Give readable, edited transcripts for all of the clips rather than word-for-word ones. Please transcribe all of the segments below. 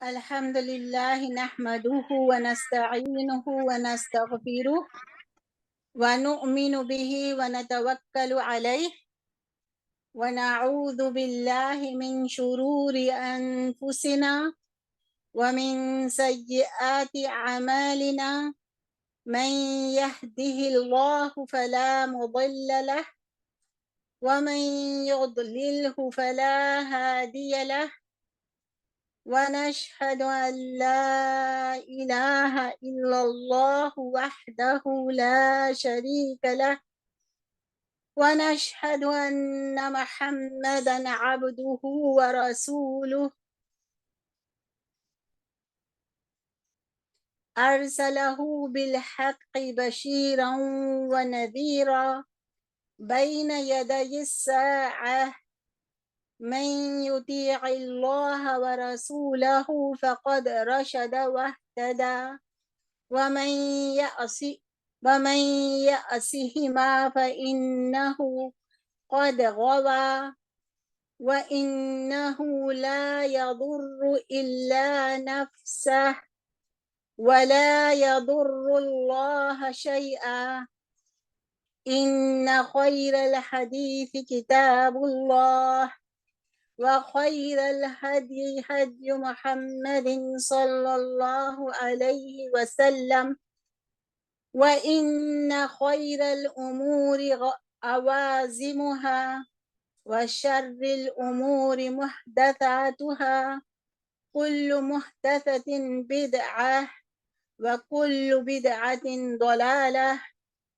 الحمد لله نحمده ونستعينه ونستغفره ونؤمن به ونتوكل عليه ونعوذ بالله من شرور أنفسنا ومن سيئات أعمالنا من يهده الله فلا مضل له ومن يضلله فلا هادي له ونشهد أن لا إله إلا الله وحده لا شريك له ونشهد أن محمدا عبده ورسوله أرسله بالحق بشيرا ونذيرا بين يدي الساعة من يطيع الله ورسوله فقد رشد واهتدى ومن يأسهما فإنه قد غوى وإنه لا يضر إلا نفسه ولا يضر الله شيئا إن خير الحديث كتاب الله وخير الهدي هدي محمد صلى الله عليه وسلم وإن خير الأمور عوازمها وشر الأمور محدثاتها كل محدثة بدعة وكل بدعة ضلالة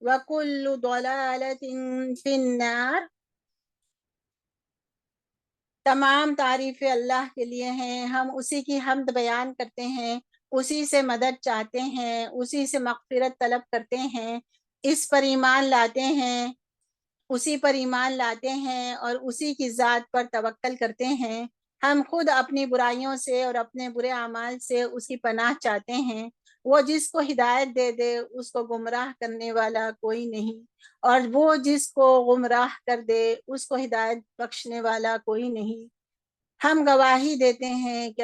وكل ضلالة في النار۔ تمام تعریفیں اللہ کے لیے ہیں، ہم اسی کی حمد بیان کرتے ہیں، اسی سے مدد چاہتے ہیں، اسی سے مغفرت طلب کرتے ہیں، اس پر ایمان لاتے ہیں، اسی پر ایمان لاتے ہیں اور اسی کی ذات پر توکل کرتے ہیں۔ ہم خود اپنی برائیوں سے اور اپنے برے اعمال سے اس کی پناہ چاہتے ہیں۔ وہ جس کو ہدایت دے دے اس کو گمراہ کرنے والا کوئی نہیں، اور وہ جس کو گمراہ کر دے اس کو ہدایت بخشنے والا کوئی نہیں۔ ہم گواہی دیتے ہیں کہ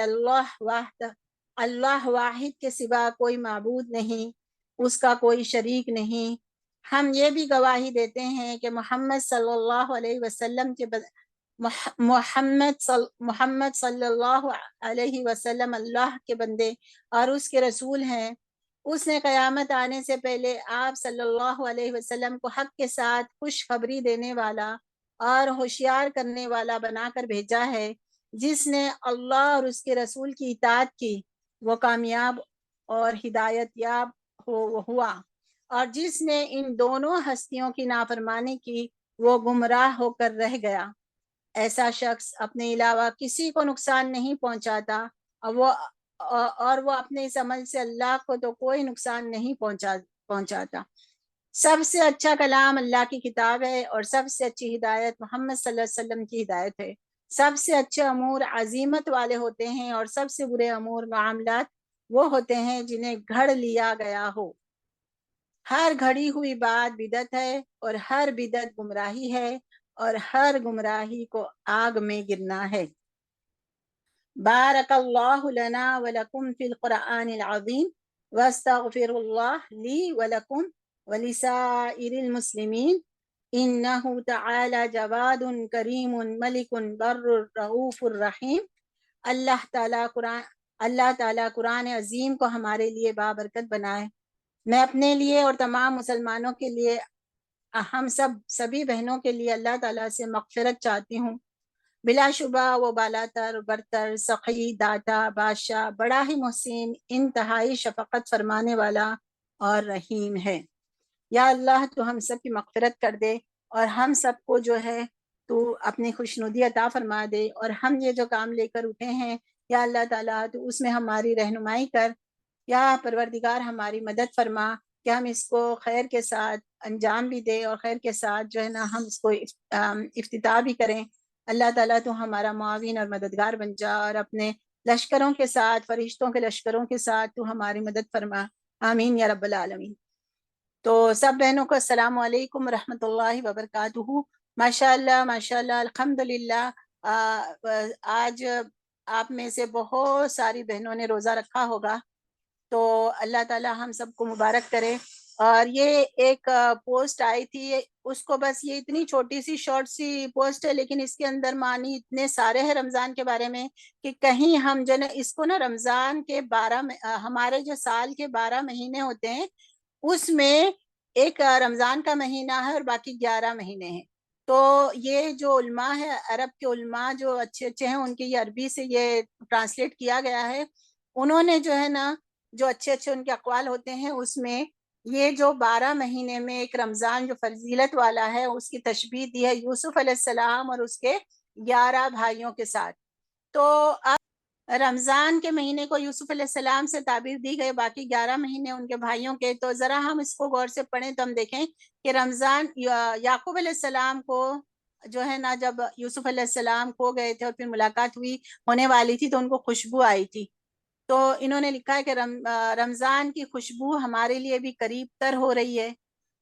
اللہ واحد کے سوا کوئی معبود نہیں، اس کا کوئی شریک نہیں۔ ہم یہ بھی گواہی دیتے ہیں کہ محمد صلی اللہ علیہ وسلم محمد صلی اللہ علیہ وسلم اللہ کے بندے اور اس کے رسول ہیں۔ اس نے قیامت آنے سے پہلے آپ صلی اللہ علیہ وسلم کو حق کے ساتھ خوشخبری دینے والا اور ہوشیار کرنے والا بنا کر بھیجا ہے۔ جس نے اللہ اور اس کے رسول کی اطاعت کی وہ کامیاب اور ہدایت یاب ہوا، اور جس نے ان دونوں ہستیوں کی نافرمانی کی وہ گمراہ ہو کر رہ گیا۔ ایسا شخص اپنے علاوہ کسی کو نقصان نہیں پہنچاتا اور وہ اپنے اس عمل سے اللہ کو تو کوئی نقصان نہیں پہنچاتا۔ سب سے اچھا کلام اللہ کی کتاب ہے اور سب سے اچھی ہدایت محمد صلی اللہ علیہ وسلم کی ہدایت ہے۔ سب سے اچھے امور عظیمت والے ہوتے ہیں اور سب سے برے امور معاملات وہ ہوتے ہیں جنہیں گھڑ لیا گیا ہو۔ ہر گھڑی ہوئی بات بدعت ہے اور ہر بدعت گمراہی ہے اور ہر گمراہی کو آگ میں گرنا ہے۔ بارک اللہ لنا ولکم فی القرآن العظیم واستغفر اللہ لی ولکم ولسائر المسلمین انہ تعالی جواد کریم ملک بر رؤوف الرحیم۔ اللہ تعالیٰ قرآن عظیم کو ہمارے لیے بابرکت بنائے۔ میں اپنے لیے اور تمام مسلمانوں کے لیے، ہم سبھی بہنوں کے لیے اللہ تعالیٰ سے مغفرت چاہتی ہوں۔ بلا شبہ وہ بالا تر برتر سخی داتا بادشاہ بڑا ہی محسن انتہائی شفقت فرمانے والا اور رحیم ہے۔ یا اللہ تو ہم سب کی مغفرت کر دے اور ہم سب کو جو ہے تو اپنی خوشنودی عطا فرما دے، اور ہم یہ جو کام لے کر اٹھے ہیں یا اللہ تعالیٰ تو اس میں ہماری رہنمائی کر، یا پروردگار ہماری مدد فرما کہ ہم اس کو خیر کے ساتھ انجام بھی دے اور خیر کے ساتھ جو ہے نا ہم اس کو افتتاح بھی کریں۔ اللہ تعالیٰ تو ہمارا معاون اور مددگار بن جا اور اپنے لشکروں کے ساتھ، فرشتوں کے لشکروں کے ساتھ تو ہماری مدد فرما، آمین یا رب العالمین۔ تو سب بہنوں کو السلام علیکم ورحمۃ اللہ وبرکاتہ۔ ماشاء اللہ الحمدللہ۔ آج آپ میں سے بہت ساری بہنوں نے روزہ رکھا ہوگا، تو اللہ تعالی ہم سب کو مبارک کرے۔ اور یہ ایک پوسٹ آئی تھی، اس کو بس یہ اتنی چھوٹی سی شارٹ سی پوسٹ ہے، لیکن اس کے اندر معنی اتنے سارے ہیں رمضان کے بارے میں کہ کہیں ہم جو نا اس کو نا رمضان کے 12 ہمارے جو سال کے 12 مہینے ہوتے ہیں اس میں ایک رمضان کا مہینہ ہے اور باقی 11 مہینے ہیں۔ تو یہ جو علماء ہے، عرب کے علماء جو اچھے اچھے ہیں، ان کی یہ عربی سے یہ ٹرانسلیٹ کیا گیا ہے، انہوں نے جو ہے نا جو اچھے اچھے ان کے اقوال ہوتے ہیں اس میں یہ جو 12 مہینے میں ایک رمضان جو فضیلت والا ہے اس کی تشبیہ دی ہے یوسف علیہ السلام اور اس کے 11 بھائیوں کے ساتھ۔ تو اب رمضان کے مہینے کو یوسف علیہ السلام سے تعبیر دی گئی، باقی 11 مہینے ان کے بھائیوں کے۔ تو ذرا ہم اس کو غور سے پڑھیں تو ہم دیکھیں کہ رمضان یعقوب علیہ السلام کو جو ہے نا جب یوسف علیہ السلام کھو گئے تھے اور پھر ملاقات ہونے والی تھی تو ان کو خوشبو آئی تھی، تو انہوں نے لکھا ہے کہ رمضان کی خوشبو ہمارے لیے بھی قریب تر ہو رہی ہے،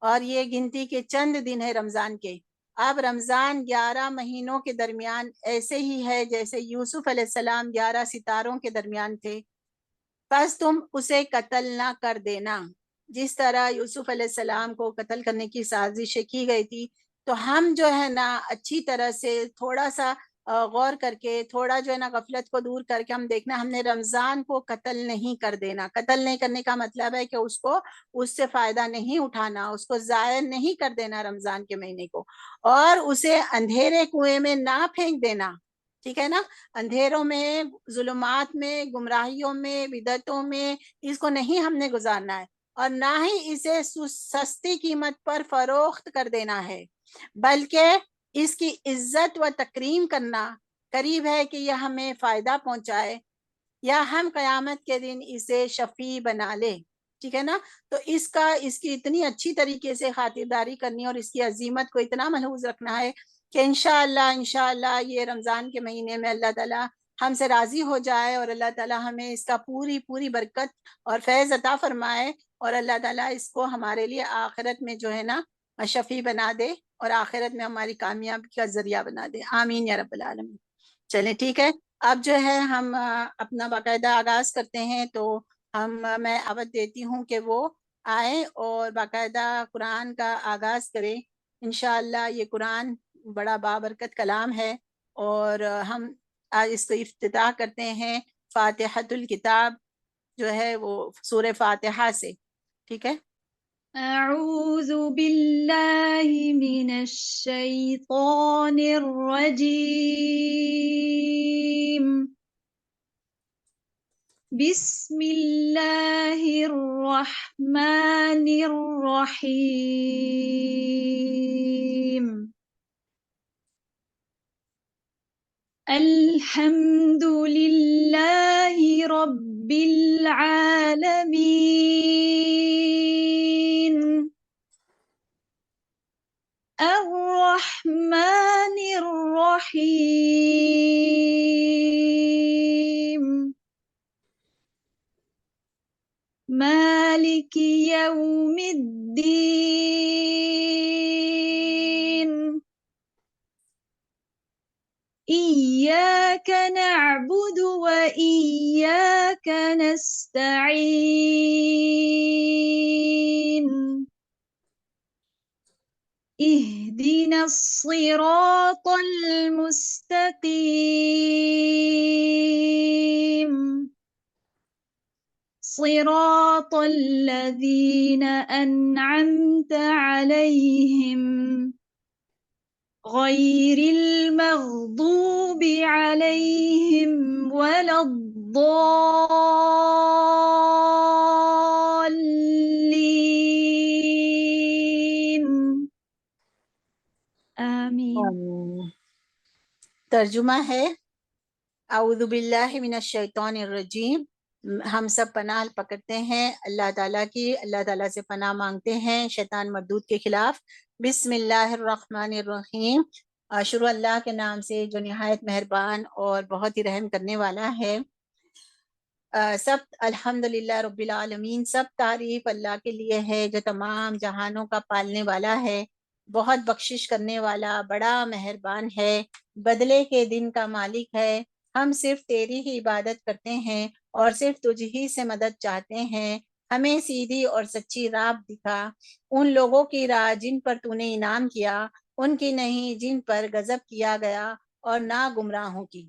اور یہ گنتی کے چند دن ہے رمضان کے۔ اب رمضان 11 مہینوں کے درمیان ایسے ہی ہے جیسے یوسف علیہ السلام 11 ستاروں کے درمیان تھے، بس تم اسے قتل نہ کر دینا۔ جس طرح یوسف علیہ السلام کو قتل کرنے کی سازشیں کی گئی تھی، تو ہم جو ہے نا اچھی طرح سے تھوڑا سا غور کر کے، تھوڑا جو ہے نا غفلت کو دور کر کے ہم دیکھنا ہم نے رمضان کو قتل نہیں کر دینا۔ قتل نہیں کرنے کا مطلب ہے کہ اس کو اس سے فائدہ نہیں اٹھانا، اس کو ضائع نہیں کر دینا رمضان کے مہینے کو، اور اسے اندھیرے کنویں میں نہ پھینک دینا، ٹھیک ہے نا؟ اندھیروں میں، ظلمات میں، گمراہیوں میں، بدعتوں میں اس کو نہیں ہم نے گزارنا ہے، اور نہ ہی اسے سستی قیمت پر فروخت کر دینا ہے، بلکہ اس کی عزت و تکریم کرنا قریب ہے کہ یہ ہمیں فائدہ پہنچائے یا ہم قیامت کے دن اسے شفیع بنا لے، ٹھیک ہے نا؟ تو اس کی اتنی اچھی طریقے سے خاطرداری کرنی اور اس کی عظیمت کو اتنا ملحوظ رکھنا ہے کہ انشاءاللہ یہ رمضان کے مہینے میں اللہ تعالیٰ ہم سے راضی ہو جائے، اور اللہ تعالیٰ ہمیں اس کا پوری برکت اور فیض عطا فرمائے، اور اللہ تعالیٰ اس کو ہمارے لیے آخرت میں جو ہے نا شفیع بنا دے، اور آخرت میں ہماری کامیابی کا ذریعہ بنا دے، آمین یا رب العالمین۔ چلیں ٹھیک ہے، اب جو ہے ہم اپنا باقاعدہ آغاز کرتے ہیں، تو میں دعوت دیتی ہوں کہ وہ آئیں اور باقاعدہ قرآن کا آغاز کریں۔ انشاءاللہ یہ قرآن بڑا بابرکت کلام ہے، اور ہم آج اس کو افتتاح کرتے ہیں فاتحۃ الکتاب جو ہے وہ سورہ فاتحہ سے، ٹھیک ہے؟ أعوذ بالله من الشيطان الرجيم بسم الله الرحمن الرحيم الحمد لله رب العالمين الرحمن الرحيم مالك يوم الدين إياك نعبد وإياك نستعين اهدنا الصراط المستقيم صراط الذين أنعمت عليهم غير المغضوب عليهم ولا الضالين آمين۔ ترجمہ ہے اعوذ باللہ من الشیطان الرجیم، ہم سب پناہ پکڑتے ہیں اللہ تعالیٰ کی، اللہ تعالیٰ سے پناہ مانگتے ہیں شیطان مردود کے خلاف۔ بسم اللہ الرحمن الرحیم، شروع اللہ کے نام سے جو نہایت مہربان اور بہت ہی رحم کرنے والا ہے۔ سب الحمدللہ رب العالمین، سب تعریف اللہ کے لیے ہے جو تمام جہانوں کا پالنے والا ہے، بہت بخشش کرنے والا، بڑا مہربان ہے، بدلے کے دن کا مالک ہے، ہم صرف تیری ہی عبادت کرتے ہیں اور صرف تجھ ہی سے مدد چاہتے ہیں، ہمیں سیدھی اور سچی راہ دکھا، ان لوگوں کی راہ جن پر تو نے انعام کیا، ان کی نہیں جن پر غضب کیا گیا، اور نہ گمراہوں کی۔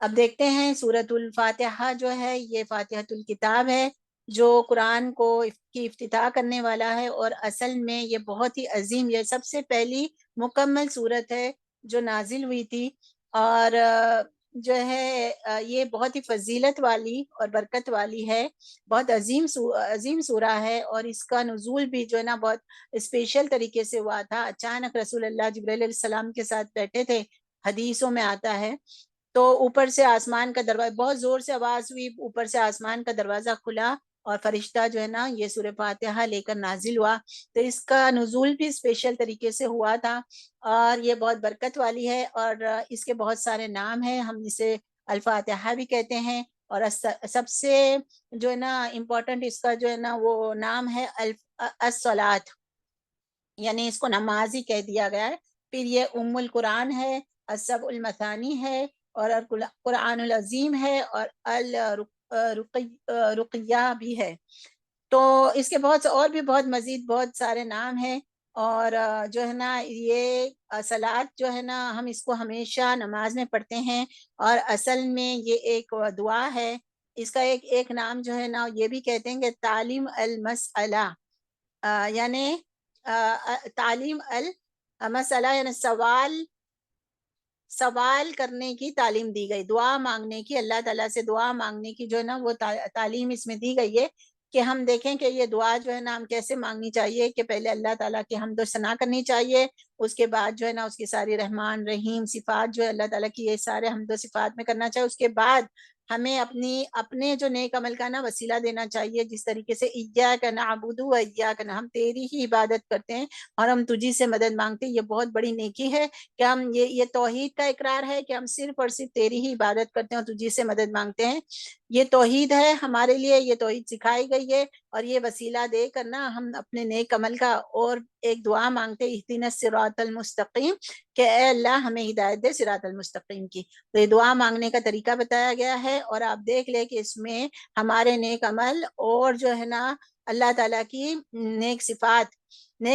اب دیکھتے ہیں سورۃ الفاتحہ جو ہے یہ فاتحۃ الکتاب ہے جو قرآن کو کی افتتاح کرنے والا ہے، اور اصل میں یہ بہت ہی عظیم، یہ سب سے پہلی مکمل صورت ہے جو نازل ہوئی تھی، اور جو ہے یہ بہت ہی فضیلت والی اور برکت والی ہے، بہت عظیم سورہ ہے، اور اس کا نزول بھی جو ہے نا بہت اسپیشل طریقے سے ہوا تھا۔ اچانک رسول اللہ جبرائیل علیہ السلام کے ساتھ بیٹھے تھے، حدیثوں میں آتا ہے، تو اوپر سے آسمان کا دروازہ، بہت زور سے آواز ہوئی، اوپر سے آسمان کا دروازہ کھلا اور فرشتہ جو ہے نا یہ سورہ فاتحہ لے کر نازل ہوا، تو اس کا نزول بھی اسپیشل طریقے سے ہوا تھا، اور یہ بہت برکت والی ہے، اور اس کے بہت سارے نام ہیں، ہم اسے الفاتحہ بھی کہتے ہیں، اور سب سے جو ہے نا امپورٹنٹ اس کا جو ہے نا وہ نام ہے الصلاۃ، یعنی اس کو نماز ہی کہہ دیا گیا ہے۔ پھر یہ ام القرآن ہے، السبع المثانی ہے، اور قرآن العظیم ہے، اور الرقیہ بھی ہے۔ تو اس کے بہت اور بھی بہت مزید بہت سارے نام ہیں، اور جو ہے نا یہ صلاۃ جو ہے نا ہم اس کو ہمیشہ نماز میں پڑھتے ہیں، اور اصل میں یہ ایک دعا ہے، اس کا ایک نام جو ہے نا یہ بھی کہتے ہیں کہ تعلیم المسئلہ، یعنی تعلیم المسئلہ یعنی سوال کرنے کی تعلیم دی گئی، دعا مانگنے کی، اللہ تعالیٰ سے دعا مانگنے کی جو ہے نا وہ تعلیم اس میں دی گئی ہے، کہ ہم دیکھیں کہ یہ دعا جو ہے نا ہم کیسے مانگنی چاہیے، کہ پہلے اللہ تعالیٰ کی حمد و ثنا کرنی چاہیے، اس کے بعد جو ہے نا اس کی ساری رحمان رحیم صفات جو ہے اللہ تعالیٰ کی یہ سارے حمد و صفات میں کرنا چاہیے، اس کے بعد ہمیں اپنے جو نیک عمل کا نا وسیلہ دینا چاہیے، جس طریقے سے ایاک نعبد و ایاک نستعین، ہم تیری ہی عبادت کرتے ہیں اور ہم تجھی سے مدد مانگتے ہیں، یہ بہت بڑی نیکی ہے کہ ہم یہ توحید کا اقرار ہے کہ ہم صرف اور صرف تیری ہی عبادت کرتے ہیں اور تجھی سے مدد مانگتے ہیں، یہ توحید ہے ہمارے لیے، یہ توحید سکھائی گئی ہے، اور یہ وسیلہ دے کر نا ہم اپنے نیک عمل کا اور ایک دعا مانگتے اہدنا الصراط المستقیم، کہ اے اللہ ہمیں ہدایت دے صراط المستقیم کی۔ تو یہ دعا مانگنے کا طریقہ بتایا گیا ہے، اور آپ دیکھ لیں کہ اس میں ہمارے نیک عمل اور جو ہے نا اللہ تعالیٰ کی نیک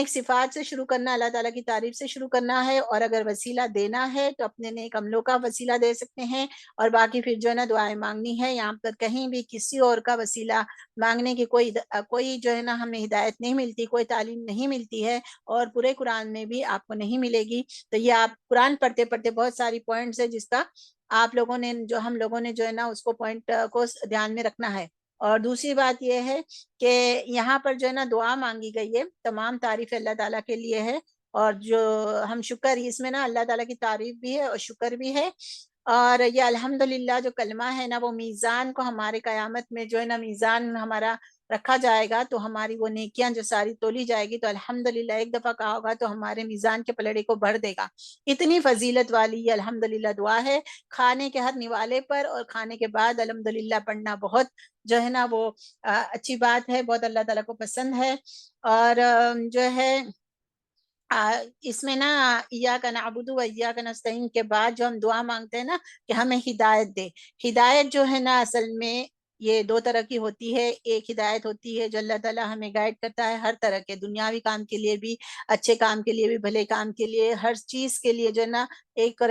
صفات سے شروع کرنا، اللہ تعالیٰ کی تعریف سے شروع کرنا ہے، اور اگر وسیلہ دینا ہے تو اپنے نیک عملوں کا وسیلہ دے سکتے ہیں، اور باقی پھر جو ہے نا دعائیں مانگنی ہے، یہاں پر کہیں بھی کسی اور کا وسیلہ مانگنے کی کوئی جو ہے نا ہمیں ہدایت نہیں ملتی، کوئی تعلیم نہیں ملتی ہے، اور پورے قرآن میں بھی آپ کو نہیں ملے گی۔ تو یہ آپ قرآن پڑھتے پڑھتے بہت ساری پوائنٹس ہے جس کا آپ لوگوں نے ہم لوگوں نے جو ہے نا اس کو پوائنٹ کو دھیان میں رکھنا ہے۔ اور دوسری بات یہ ہے کہ یہاں پر جو ہے نا دعا مانگی گئی ہے، تمام تعریف اللہ تعالیٰ کے لیے ہے، اور جو ہم شکر، اس میں نا اللہ تعالیٰ کی تعریف بھی ہے اور شکر بھی ہے، اور یہ الحمدللہ جو کلمہ ہے نا وہ میزان کو ہمارے قیامت میں جو ہے نا میزان ہمارا رکھا جائے گا، تو ہماری وہ نیکیاں جو ساری تولی جائے گی، تو الحمدللہ ایک دفعہ کہا ہوگا تو ہمارے میزان کے پلڑے کو بھر دے گا، اتنی فضیلت والی یہ الحمدللہ دعا ہے۔ کھانے کے ہر نوالے پر اور کھانے کے بعد الحمدللہ پڑھنا بہت جو ہے نا وہ اچھی بات ہے، بہت اللہ تعالیٰ کو پسند ہے، اور جو ہے اس میں نا ایاک نعبد و ایاک نستعین کے بعد جو ہم دعا مانگتے ہیں نا کہ ہمیں ہدایت دے، ہدایت جو ہے نا اصل میں یہ دو طرح کی ہوتی ہے، ایک ہدایت ہوتی ہے جو اللہ تعالیٰ ہمیں گائیڈ کرتا ہے ہر طرح کے، دنیاوی کام کے لیے بھی، اچھے کام کے لیے بھی، بھلے کام کے لیے، ہر چیز کے لیے جو ہے نا ایک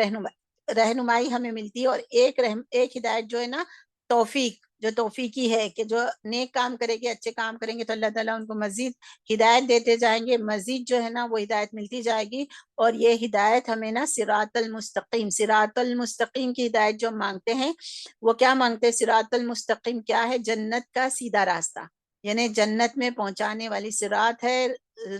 رہنمائی ہمیں ملتی ہے، اور ایک ہدایت جو ہے نا توفیق، جو توفیقی ہے کہ جو نیک کام کرے گے، اچھے کام کریں گے تو اللہ تعالیٰ ان کو مزید ہدایت دیتے جائیں گے، مزید جو ہے نا وہ ہدایت ملتی جائے گی، اور یہ ہدایت ہمیں نا صراط المستقیم کی ہدایت جو ہم مانگتے ہیں، وہ کیا مانگتے ہیں؟ صراط المستقیم کیا ہے؟ جنت کا سیدھا راستہ، یعنی جنت میں پہنچانے والی صراط ہے،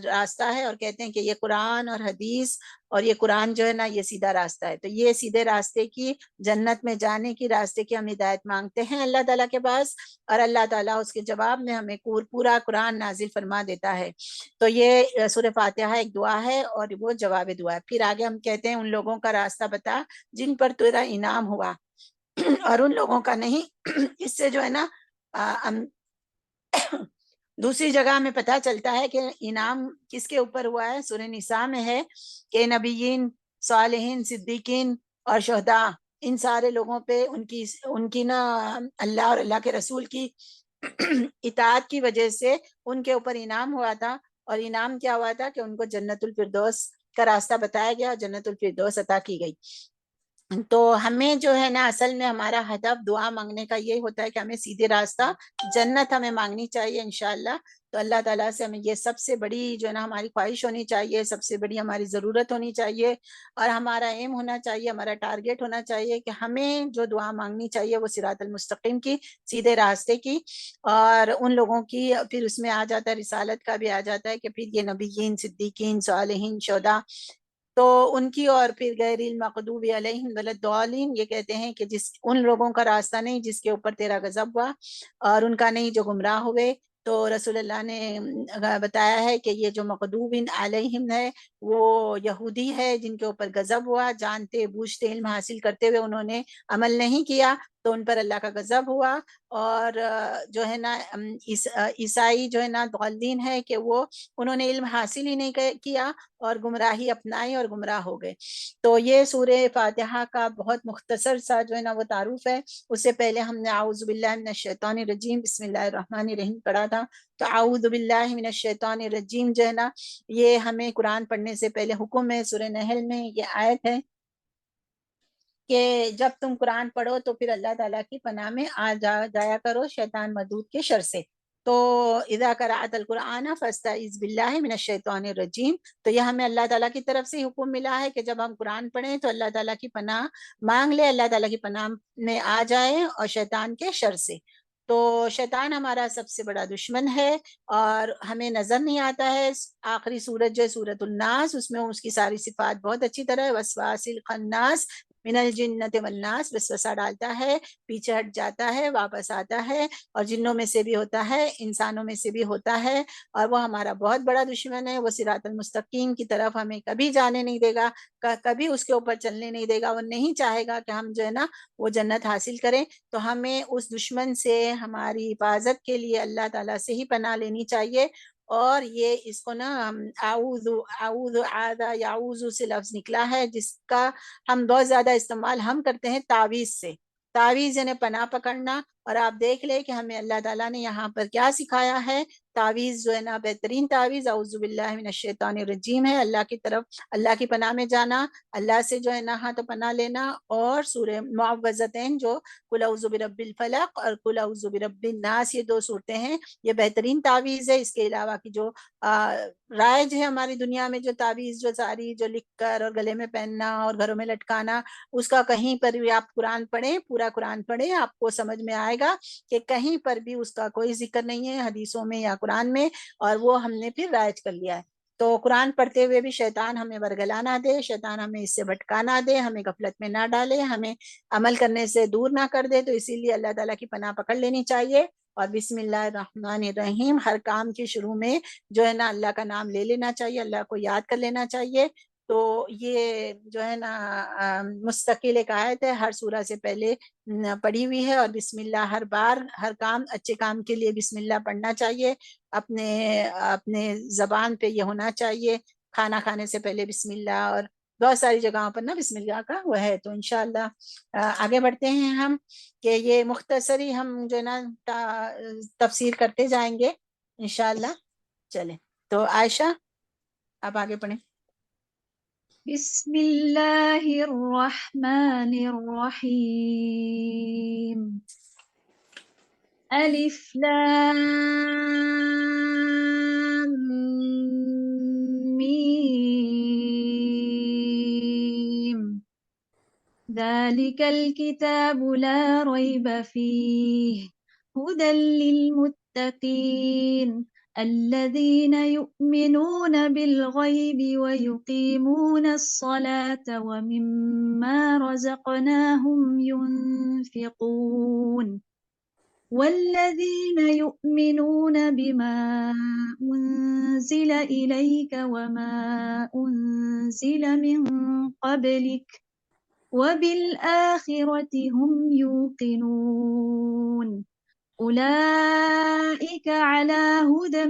راستہ ہے، اور کہتے ہیں کہ یہ قرآن اور حدیث اور یہ قرآن جو ہے نا یہ سیدھا راستہ ہے، تو یہ سیدھے راستے کی، جنت میں جانے کی راستے کی ہم ہدایت مانگتے ہیں اللہ تعالیٰ کے پاس، اور اللہ تعالیٰ اس کے جواب میں ہمیں پورا قرآن نازل فرما دیتا ہے۔ تو یہ سورہ فاتحہ ایک دعا ہے اور وہ جواب دعا ہے۔ پھر آگے ہم کہتے ہیں ان لوگوں کا راستہ بتا جن پر تیرا انعام ہوا اور ان لوگوں کا نہیں۔ اس سے جو ہے نا دوسری جگہ میں پتہ چلتا ہے کہ انعام کس کے اوپر ہوا ہے، سورہ نساء میں ہے کہ نبیین، صالحین، صدیقین اور شہداء ان سارے لوگوں پہ ان کی نا اللہ اور اللہ کے رسول کی اطاعت کی وجہ سے ان کے اوپر انعام ہوا تھا، اور انعام کیا ہوا تھا کہ ان کو جنت الفردوس کا راستہ بتایا گیا اور جنت الفردوس عطا کی گئی۔ تو ہمیں جو ہے نا اصل میں ہمارا ہدف دعا مانگنے کا یہ ہوتا ہے کہ ہمیں سیدھے راستہ جنت ہمیں مانگنی چاہیے انشاءاللہ۔ تو اللہ تعالیٰ سے ہمیں یہ سب سے بڑی جو ہے نا ہماری خواہش ہونی چاہیے، سب سے بڑی ہماری ضرورت ہونی چاہیے، اور ہمارا ایم ہونا چاہیے، ہمارا ٹارگیٹ ہونا چاہیے کہ ہمیں جو دعا مانگنی چاہیے وہ صراط المستقیم کی، سیدھے راستے کی، اور ان لوگوں کی پھر اس میں آ جاتا ہے رسالت کا بھی آ جاتا ہے کہ پھر یہ نبیین، صدیقین، صالحین، شہداء، تو ان کی، اور پھر غیر المغضوب علیہم ولا الضالین، یہ کہتے ہیں کہ ان لوگوں کا راستہ نہیں جس کے اوپر تیرا غضب ہوا، اور ان کا نہیں جو گمراہ ہوئے۔ تو رسول اللہ نے بتایا ہے کہ یہ جو مغضوب علیہم ہے وہ یہودی ہے جن کے اوپر غضب ہوا، جانتے بوجھتے علم حاصل کرتے ہوئے انہوں نے عمل نہیں کیا تو ان پر اللہ کا غضب ہوا، اور جو ہے نا عیسائی جو ہے نا ضالین ہے کہ وہ انہوں نے علم حاصل ہی نہیں کیا اور گمراہی اپنائی اور گمراہ ہو گئے۔ تو یہ سورہ فاتحہ کا بہت مختصر سا جو ہے نا وہ تعارف ہے۔ اس سے پہلے ہم نے اعوذ باللہ من الشیطان الرجیم بسم اللہ الرحمن الرحیم پڑھا تھا۔ تو اعوذ باللہ من الشیطان الرجیم جو ہے نا یہ ہمیں قرآن پڑھنے سے پہلے حکم ہے، سورہ نحل میں یہ آیت ہے کہ جب تم قرآن پڑھو تو پھر اللہ تعالیٰ کی پناہ میں جایا کرو شیطان مردود کے شر سے۔ تو اذا قرأت القرآن فاستعذ باللہ من الشیطان الرجیم، تو یہ ہمیں اللہ تعالیٰ کی طرف سے حکم ملا ہے کہ جب ہم قرآن پڑھیں تو اللہ تعالیٰ کی پناہ مانگ لے، اللہ تعالیٰ کی پناہ میں آ جائے اور شیطان کے شر سے۔ تو شیطان ہمارا سب سے بڑا دشمن ہے اور ہمیں نظر نہیں آتا ہے۔ آخری سورت جو ہے سورۃ الناس، اس میں اس کی ساری صفات بہت اچھی طرح ہے، وسواس الخناس من الجنت والناس، وسوسہ ڈالتا ہے، پیچھے ہٹ جاتا ہے، واپس آتا ہے، اور جنوں میں سے بھی ہوتا ہے، انسانوں میں سے بھی ہوتا ہے، اور وہ ہمارا بہت بڑا دشمن ہے۔ وہ صراط المستقیم کی طرف ہمیں کبھی جانے نہیں دے گا، کبھی اس کے اوپر چلنے نہیں دے گا، وہ نہیں چاہے گا کہ ہم جو ہے نا وہ جنت حاصل کریں۔ تو ہمیں اس دشمن سے ہماری حفاظت کے لیے اللہ تعالیٰ سے ہی پناہ لینی چاہیے، اور یہ اس کو نا اعوذ یعوذ سے لفظ نکلا ہے جس کا ہم بہت زیادہ استعمال ہم کرتے ہیں تعویذ سے، تعویذ یعنی پناہ پکڑنا۔ اور آپ دیکھ لیں کہ ہمیں اللہ تعالیٰ نے یہاں پر کیا سکھایا ہے۔ تعویذ جو ہے نا بہترین تعویذ اعوذ باللہ من الشیطان الرجیم ہے، اللہ کی طرف، اللہ کی پناہ میں جانا، اللہ سے جو ہے نا ہاتھ پناہ لینا، اور سورہ معوذتین جو قل اعوذ برب الفلق اور قل اعوذ برب الناس، یہ دو صورتیں ہیں، یہ بہترین تعویذ ہے۔ اس کے علاوہ کی جو رائج ہے ہماری دنیا میں، جو تعویذ جو ساری جو لکھ کر اور گلے میں پہننا اور گھروں میں لٹکانا، اس کا کہیں پر بھی آپ قرآن پڑھیں، پورا قرآن پڑھیں، آپ کو سمجھ میں آئے گا کہ کہیں پر بھی اس کا کوئی ذکر نہیں ہے حدیثوں میں یا قرآن میں، اور وہ ہم نے پھر رائج کر لیا ہے۔ تو قرآن پڑھتے ہوئے بھی شیطان ہمیں ورگلا نہ دے، شیطان ہمیں اس سے بھٹکا نہ دے، ہمیں غفلت میں نہ ڈالے، ہمیں عمل کرنے سے دور نہ کر دے۔ تو اسی لیے اللہ تعالیٰ کی پناہ پکڑ لینی چاہیے، اور بسم اللہ الرحمن الرحیم، ہر کام کے شروع میں جو ہے نا اللہ کا نام لے لینا چاہیے، اللہ کو یاد کر لینا چاہیے۔ تو یہ جو ہے نا مستقل ایک آیت ہے، ہر سورہ سے پہلے پڑھی ہوئی ہے، اور بسم اللہ ہر بار، ہر کام، اچھے کام کے لیے بسم اللہ پڑھنا چاہیے، اپنے زبان پہ یہ ہونا چاہیے، کھانا کھانے سے پہلے بسم اللہ، اور بہت ساری جگہوں پر نا بسم اللہ کا وہ ہے۔ تو انشاءاللہ آگے بڑھتے ہیں ہم، کہ یہ مختصری ہم جو ہے نا تفسیر کرتے جائیں گے انشاءاللہ۔ چلیں تو عائشہ آپ آگے پڑھیں۔ بسم اللہ الرحمن الرحیم، الف لام میم، ذلك الكتاب لا ريب فيه هدى للمتقين الذين يؤمنون بالغيب ويقيمون الصلاة ومما رزقناهم ينفقون والذين يؤمنون بما أنزل إليك وما أنزل من قبلك وبالآخرة هم يوقنون أولئك على هدى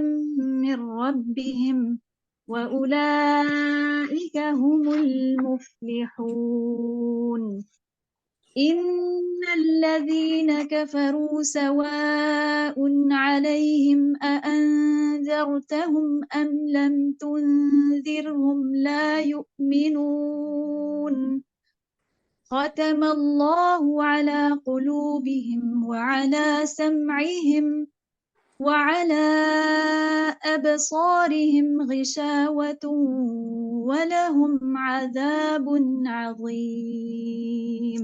من ربهم وأولئك هم المفلحون۔ إن الذين كفروا سواء عليهم أأنذرتهم أم لم تنذرهم لا يؤمنون ختم الله على قلوبهم وعلى سمعهم وعلى أبصارهم غشاوة ولهم عذاب عظيم.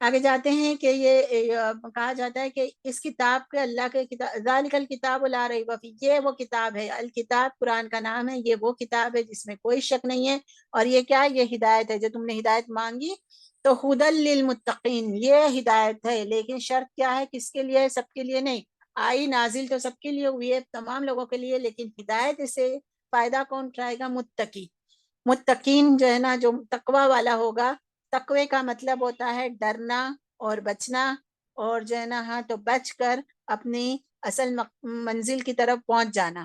آگے جاتے ہیں کہ یہ کہا جاتا ہے کہ اس کتاب کے اللہ کے کتاب ذالک الکتاب لا ریب فیہ، یہ وہ کتاب ہے، الکتاب قرآن کا نام ہے، یہ وہ کتاب ہے جس میں کوئی شک نہیں ہے، اور یہ کیا ہے؟ یہ ہدایت ہے، جو تم نے ہدایت مانگی تو ہدی للمتقین، یہ ہدایت ہے، لیکن شرط کیا ہے؟ کس کے لیے؟ سب کے لیے نہیں، آئی نازل تو سب کے لیے ہوئی ہے، تمام لوگوں کے لیے، لیکن ہدایت اسے فائدہ کون اٹھائے گا؟ متقی، متقین جو ہے نا، جو تقوی والا ہوگا۔ تقوی کا مطلب ہوتا ہے ڈرنا اور بچنا، اور جو ہے نا ہاں تو بچ کر اپنی اصل منزل کی طرف پہنچ جانا،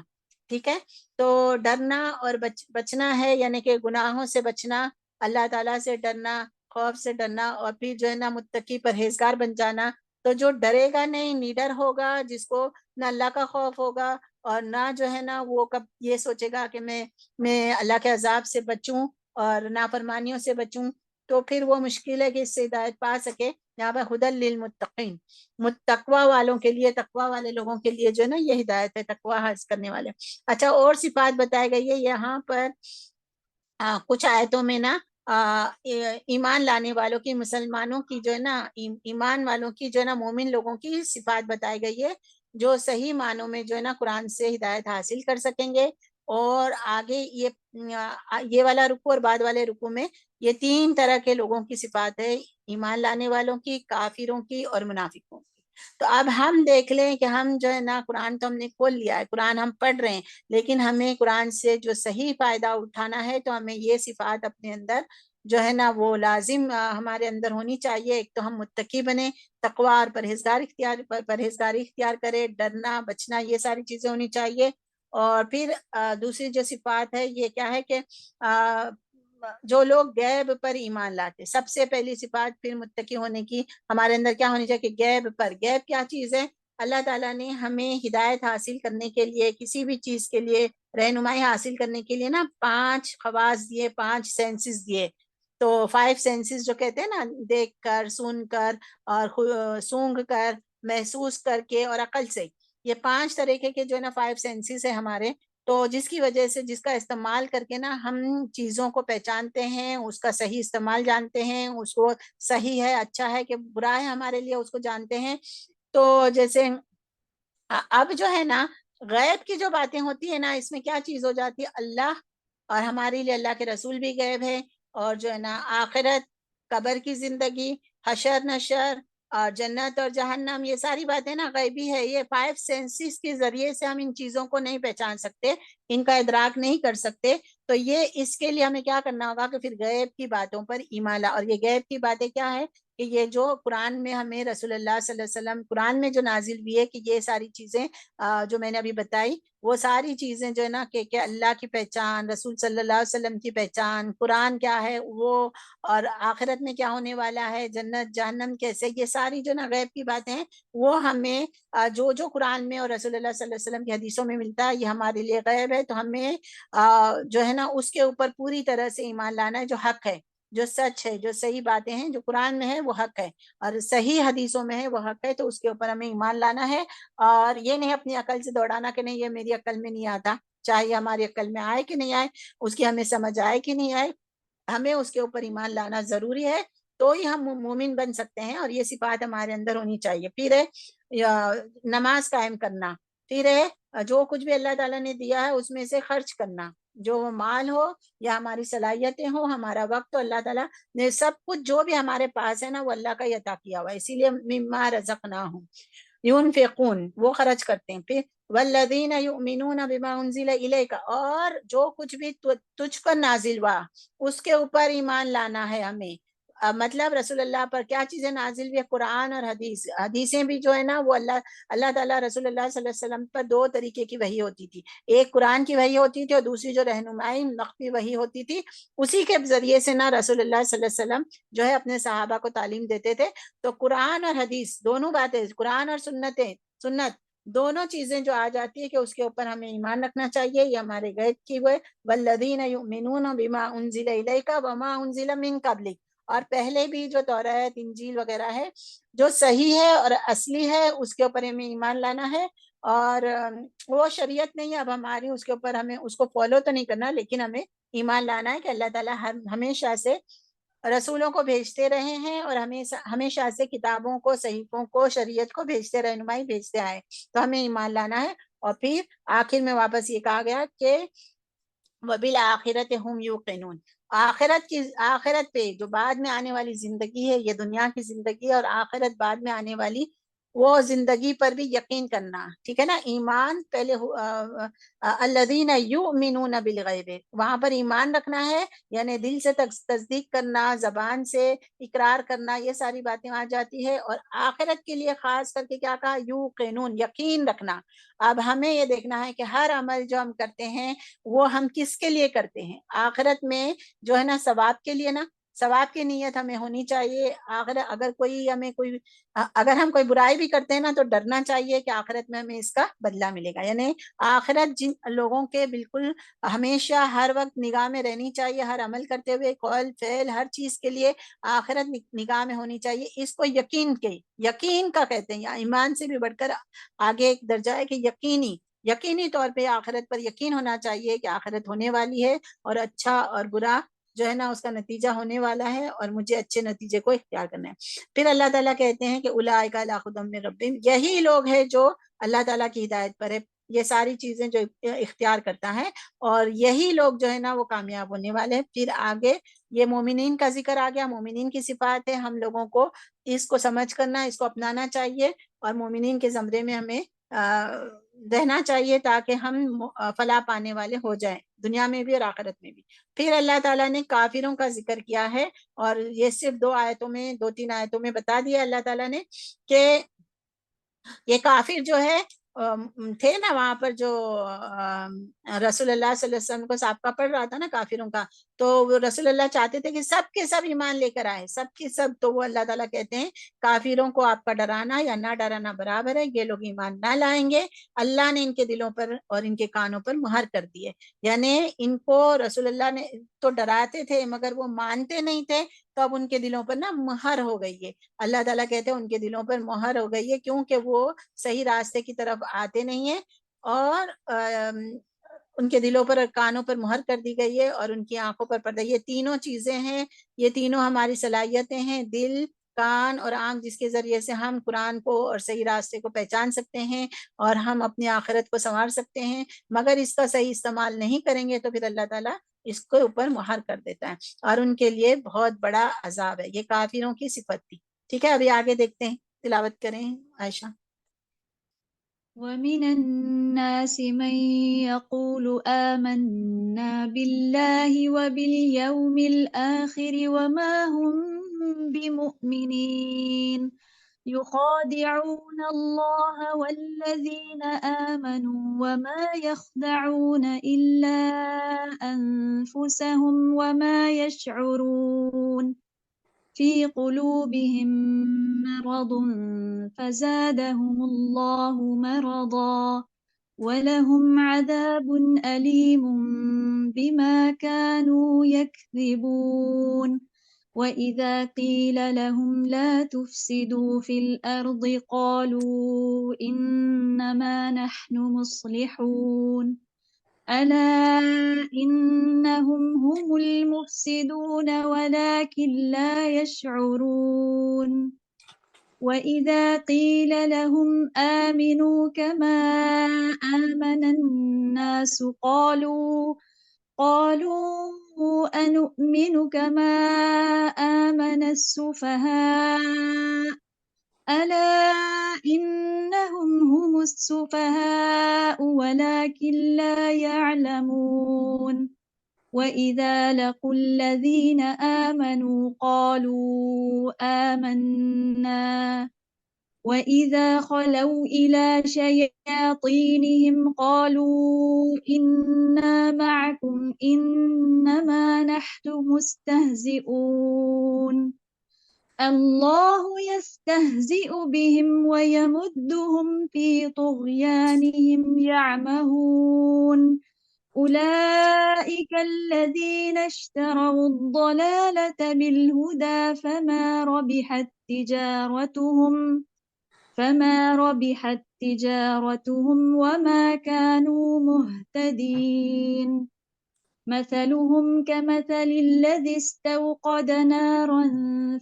ٹھیک ہے؟ تو ڈرنا اور بچنا ہے، یعنی کہ گناہوں سے بچنا، اللہ تعالیٰ سے ڈرنا، خوف سے ڈرنا، اور پھر جو ہے نا متقی پرہیزگار بن جانا۔ تو جو ڈرے گا نہیں، نیڈر ہوگا، جس کو نہ اللہ کا خوف ہوگا اور نہ جو ہے نا وہ کب یہ سوچے گا کہ میں اللہ کے عذاب سے بچوں اور نافرمانیوں سے بچوں، تو پھر وہ مشکل ہے کہ اس سے ہدایت پا سکے۔ یہاں پہ ہدی للمتقین، تقوی والوں کے لیے، تقوی والے لوگوں کے لیے جو ہے نا یہ ہدایت ہے، تقوی حاصل کرنے والے۔ اچھا، اور صفات بتائی گئی ہے یہاں پر کچھ آیتوں میں نا ایمان لانے والوں کی، مسلمانوں کی جو ہے نا، ایمان والوں کی جو ہے نا، مومن لوگوں کی صفات بتائی گئی ہے، جو صحیح معنوں میں جو ہے نا قرآن سے ہدایت حاصل کر سکیں گے۔ اور آگے یہ والا رکو اور بعد والے رکو میں یہ 3 طرح کے لوگوں کی صفات ہے، ایمان لانے والوں کی، کافروں کی اور منافقوں کی۔ تو اب ہم دیکھ لیں کہ ہم جو ہے نا قرآن تو ہم نے کھول لیا ہے، قرآن ہم پڑھ رہے ہیں، لیکن ہمیں قرآن سے جو صحیح فائدہ اٹھانا ہے تو ہمیں یہ صفات اپنے اندر جو ہے نا وہ لازم ہمارے اندر ہونی چاہیے۔ ایک تو ہم متقی بنے، تقوی اور پرہیزگاری اختیار کرے، ڈرنا بچنا، یہ ساری چیزیں ہونی چاہیے۔ اور پھر دوسری جو صفات ہے یہ کیا ہے کہ جو لوگ غیب پر ایمان لاتے، سب سے پہلی صفات پھر متقی ہونے کی ہمارے اندر کیا ہونی چاہیے کہ غیب پر، غیب کیا چیز ہے؟ اللہ تعالیٰ نے ہمیں ہدایت حاصل کرنے کے لیے، کسی بھی چیز کے لیے رہنمائی حاصل کرنے کے لیے نا 5 حواس دیے، 5 سینسز دیے۔ تو 5 سینسز جو کہتے ہیں نا، دیکھ کر، سن کر اور سونگھ کر، محسوس کر کے اور عقل سے، یہ 5 طریقے کے جو ہے نا 5 سینسز ہے ہمارے، تو جس کی وجہ سے، جس کا استعمال کر کے نا ہم چیزوں کو پہچانتے ہیں، اس کا صحیح استعمال جانتے ہیں، اس کو صحیح ہے، اچھا ہے کہ برا ہے ہمارے لیے، اس کو جانتے ہیں۔ تو جیسے اب جو ہے نا غیب کی جو باتیں ہوتی ہیں نا، اس میں کیا چیز ہو جاتی ہے؟ اللہ اور ہمارے لیے اللہ کے رسول بھی غیب ہے، اور جو ہے نا آخرت، قبر کی زندگی، حشر نشر اور جنت اور جہنم، یہ ساری باتیں نا غیبی ہے۔ یہ 5 سینسز کے ذریعے سے ہم ان چیزوں کو نہیں پہچان سکتے، ان کا ادراک نہیں کر سکتے۔ تو یہ اس کے لیے ہمیں کیا کرنا ہوگا کہ پھر غیب کی باتوں پر ایمان لا۔ اور یہ غیب کی باتیں کیا ہے کہ یہ جو قرآن میں ہمیں رسول اللہ صلی اللہ علیہ وسلم قرآن میں جو نازل ہوئی ہے کہ یہ ساری چیزیں جو میں نے ابھی بتائی، وہ ساری چیزیں جو ہے نا کہ اللہ کی پہچان، رسول صلی اللہ علیہ وسلم کی پہچان، قرآن کیا ہے وہ، اور آخرت میں کیا ہونے والا ہے، جنت جہنم کیسے، یہ ساری جو نا غیب کی باتیں ہیں، وہ ہمیں جو قرآن میں اور رسول اللہ صلی اللہ علیہ وسلم کی حدیثوں میں ملتا ہے، یہ ہمارے لیے غیب ہے۔ تو ہمیں جو ہے نا اس کے اوپر پوری طرح سے ایمان لانا ہے، جو حق ہے، جو سچ ہے، جو صحیح باتیں ہیں، جو قرآن میں ہے وہ حق ہے اور صحیح حدیثوں میں ہے وہ حق ہے، تو اس کے اوپر ہمیں ایمان لانا ہے۔ اور یہ نہیں اپنی عقل سے دوڑانا کہ نہیں یہ میری عقل میں نہیں آتا، چاہے ہماری عقل میں آئے کہ نہیں آئے، اس کی ہمیں سمجھ آئے کہ نہیں آئے، ہمیں اس کے اوپر ایمان لانا ضروری ہے، تو ہی ہم مومن بن سکتے ہیں، اور یہ صفات ہمارے اندر ہونی چاہیے۔ پھر ہے نماز قائم کرنا، پھر ہے جو کچھ بھی اللہ تعالیٰ نے دیا ہے اس میں سے خرچ کرنا، جو مال ہو یا ہماری صلاحیتیں ہو، ہمارا وقت ہو، اللہ تعالیٰ نے سب کچھ جو بھی ہمارے پاس ہے نا وہ اللہ کا ہی عطا کیا ہوا ہے، اسی لیے مما رزقناہم ينفقون، وہ خرچ کرتے ہیں۔ پھر والذین یؤمنون بما انزل الیک، اور جو کچھ بھی تجھ پر نازل ہوا اس کے اوپر ایمان لانا ہے ہمیں۔ مطلب رسول اللہ پر کیا چیزیں نازل ہوئی ہے؟ قرآن اور حدیث۔ حدیثیں بھی جو ہے نا وہ اللہ تعالیٰ رسول اللہ صلی اللہ علیہ وسلم پر 2 طریقے کی وحی ہوتی تھی، ایک قرآن کی وحی ہوتی تھی اور دوسری جو رہنمائی مخفی وحی ہوتی تھی، اسی کے ذریعے سے نا رسول اللہ صلی اللہ علیہ وسلم جو ہے اپنے صحابہ کو تعلیم دیتے تھے۔ تو قرآن اور حدیث دونوں باتیں، قرآن اور سنت دونوں چیزیں جو آ جاتی ہے کہ اس کے اوپر ہمیں ایمان رکھنا چاہیے، یہ ہمارے غیب کی ہوئے والذین یؤمنون بما انزل الیک وما انزل من قبلک، اور پہلے بھی جو تورات انجیل وغیرہ ہے جو صحیح ہے اور اصلی ہے اس کے اوپر ہمیں ایمان لانا ہے۔ اور وہ شریعت نہیں ہے اب ہماری، اس کے اوپر ہمیں اس کو فالو تو نہیں کرنا، لیکن ہمیں ایمان لانا ہے کہ اللہ تعالیٰ ہمیشہ سے رسولوں کو بھیجتے رہے ہیں اور ہمیشہ سے کتابوں کو، صحیفوں کو، شریعت کو بھیجتے، رہنمائی بھیجتے آئے، تو ہمیں ایمان لانا ہے۔ اور پھر آخر میں واپس یہ کہا گیا کہ وَبِالْآخِرَةِ هُمْ يُوقِنُونَ، آخرت پہ جو بعد میں آنے والی زندگی ہے، یہ دنیا کی زندگی اور آخرت بعد میں آنے والی وہ زندگی پر بھی یقین کرنا، ٹھیک ہے نا۔ ایمان پہلے الذین یؤمنون بالغیب، وہاں پر ایمان رکھنا ہے، یعنی دل سے تصدیق کرنا، زبان سے اقرار کرنا، یہ ساری باتیں آ جاتی ہے۔ اور آخرت کے لیے خاص کر کے کیا کہا؟ یوقنون، یقین رکھنا۔ اب ہمیں یہ دیکھنا ہے کہ ہر عمل جو ہم کرتے ہیں وہ ہم کس کے لیے کرتے ہیں؟ آخرت میں جو ہے نا ثواب کے لیے نا، ثواب کی نیت ہمیں ہونی چاہیے۔ اگر ہم کوئی برائی بھی کرتے ہیں نا تو ڈرنا چاہیے کہ آخرت میں ہمیں اس کا بدلہ ملے گا، یعنی آخرت جن لوگوں کے بالکل ہمیشہ ہر وقت نگاہ میں رہنی چاہیے، ہر عمل کرتے ہوئے، قول فعل ہر چیز کے لیے آخرت نگاہ میں ہونی چاہیے۔ اس کو یقین کا کہتے ہیں، یا ایمان سے بھی بڑھ کر آگے ایک درجہ ہے کہ یقینی طور پہ آخرت پر یقین ہونا چاہیے کہ آخرت ہونے والی ہے، اور اچھا اور برا جو ہے نا اس کا نتیجہ ہونے والا ہے، اور مجھے اچھے نتیجے کو اختیار کرنا ہے۔ پھر اللہ تعالیٰ کہتے ہیں کہ اولئک علی ھدی من ربہم، یہی لوگ ہیں جو اللہ تعالیٰ کی ہدایت پر ہے، یہ ساری چیزیں جو اختیار کرتا ہے، اور یہی لوگ جو ہے نا وہ کامیاب ہونے والے ہیں۔ پھر آگے یہ مومنین کا ذکر آ گیا، مومنین کی صفات ہے، ہم لوگوں کو اس کو سمجھ کرنا، اس کو اپنانا چاہیے، اور مومنین کے زمرے میں ہمیں رہنا چاہیے تاکہ ہم فلاح پانے والے ہو جائیں، دنیا میں بھی اور آخرت میں بھی۔ پھر اللہ تعالیٰ نے کافروں کا ذکر کیا ہے، اور یہ صرف 2-3 آیتوں میں بتا دیا اللہ تعالیٰ نے کہ یہ کافر جو ہے تھے نا وہاں پر، جو رسول اللہ صلی اللہ علیہ وسلم کو سابقہ پڑھ رہا تھا نا کافروں کا، تو وہ رسول اللہ چاہتے تھے کہ سب کے سب ایمان لے کر آئے، سب کے سب، تو وہ اللہ تعالیٰ کہتے ہیں کافروں کو آپ کا ڈرانا یا نہ ڈرانا برابر ہے، یہ لوگ ایمان نہ لائیں گے، اللہ نے ان کے دلوں پر اور ان کے کانوں پر مہر کر دیے، یعنی ان کو رسول اللہ نے تو ڈراتے تھے مگر وہ مانتے نہیں تھے، تو اب ان کے دلوں پر نا مہر ہو گئی ہے۔ اللہ تعالیٰ کہتے ہیں ان کے دلوں پر مہر ہو گئی ہے، کیونکہ وہ صحیح راستے کی طرف آتے نہیں ہیں، اور ان کے دلوں پر اور کانوں پر مہر کر دی گئی ہے، اور ان کی آنکھوں پر پردہ۔ یہ تینوں چیزیں ہیں، یہ تینوں ہماری صلاحیتیں ہیں، دل، کان اور آنکھ، جس کے ذریعے سے ہم قرآن کو اور صحیح راستے کو پہچان سکتے ہیں، اور ہم اپنی آخرت کو سنوار سکتے ہیں۔ مگر اس کا صحیح استعمال نہیں کریں گے تو پھر اللہ تعالیٰ اس کے اوپر مہر کر دیتا ہے، اور ان کے لیے بہت بڑا عذاب ہے۔ یہ کافروں کی صفت تھی، ٹھیک ہے۔ ابھی آگے دیکھتے ہیں، تلاوت کریں عائشہ۔ ومن الناس من يقول آمنا بالله وباليوم الآخر وما هم بمؤمنين يخادعون الله والذين آمنوا وما يخدعون إلا أنفسهم وما يشعرون في قلوبهم مرض فزادهم الله مرضا ولهم عذاب أليم بما كانوا يكذبون وإذا قيل لهم لا تفسدوا في الأرض قالوا إنما نحن مصلحون ألا إنهم هم المفسدون ولكن لا يشعرون وإذا قيل لهم آمنوا كما آمن الناس قالوا أنؤمن كما آمن السفهاء ألا إنهم هم السفهاء ولكن لا يعلمون وإذا لقوا الذين آمنوا قالوا آمنا وإذا خلوا إلى شياطينهم قالوا إنا معكم إنما نحن مستهزئون الله يستهزئ بهم ويمدهم في طغيانهم يعمهون أولئك الذين اشتروا الضلالة بالهدى فما ربحت تجارتهم وما كانوا مهتدين مثلهم كمثل الذي استوقد نارا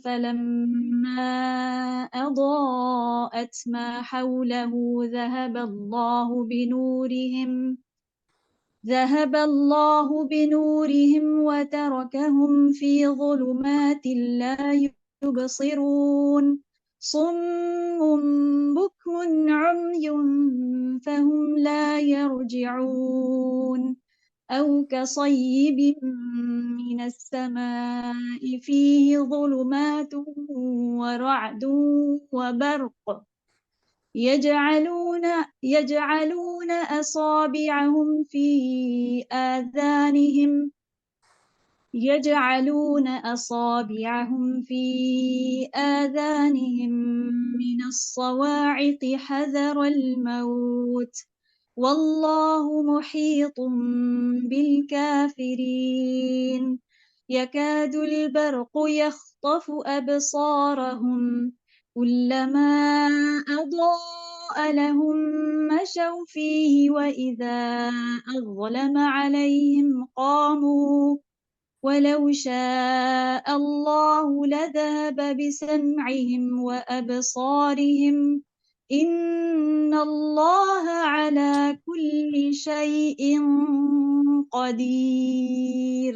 فلما أضاءت ما حوله ذهب الله بنورهم وتركهم في ظلمات لا يبصرون صم بكم عمي فهم لا يرجعون أو كصيب من السماء فيه ظلمات ورعد وبرق يجعلون أصابعهم في آذانهم من الصواعق حذر الموت والله محيط بالكافرين يكاد البرق يخطف أبصارهم كلما أضاء لهم مشوا فيه وإذا أظلم عليهم قاموا ولو شاء الله لذهب بسمعهم وأبصارهم إن الله على كل شيء قدير.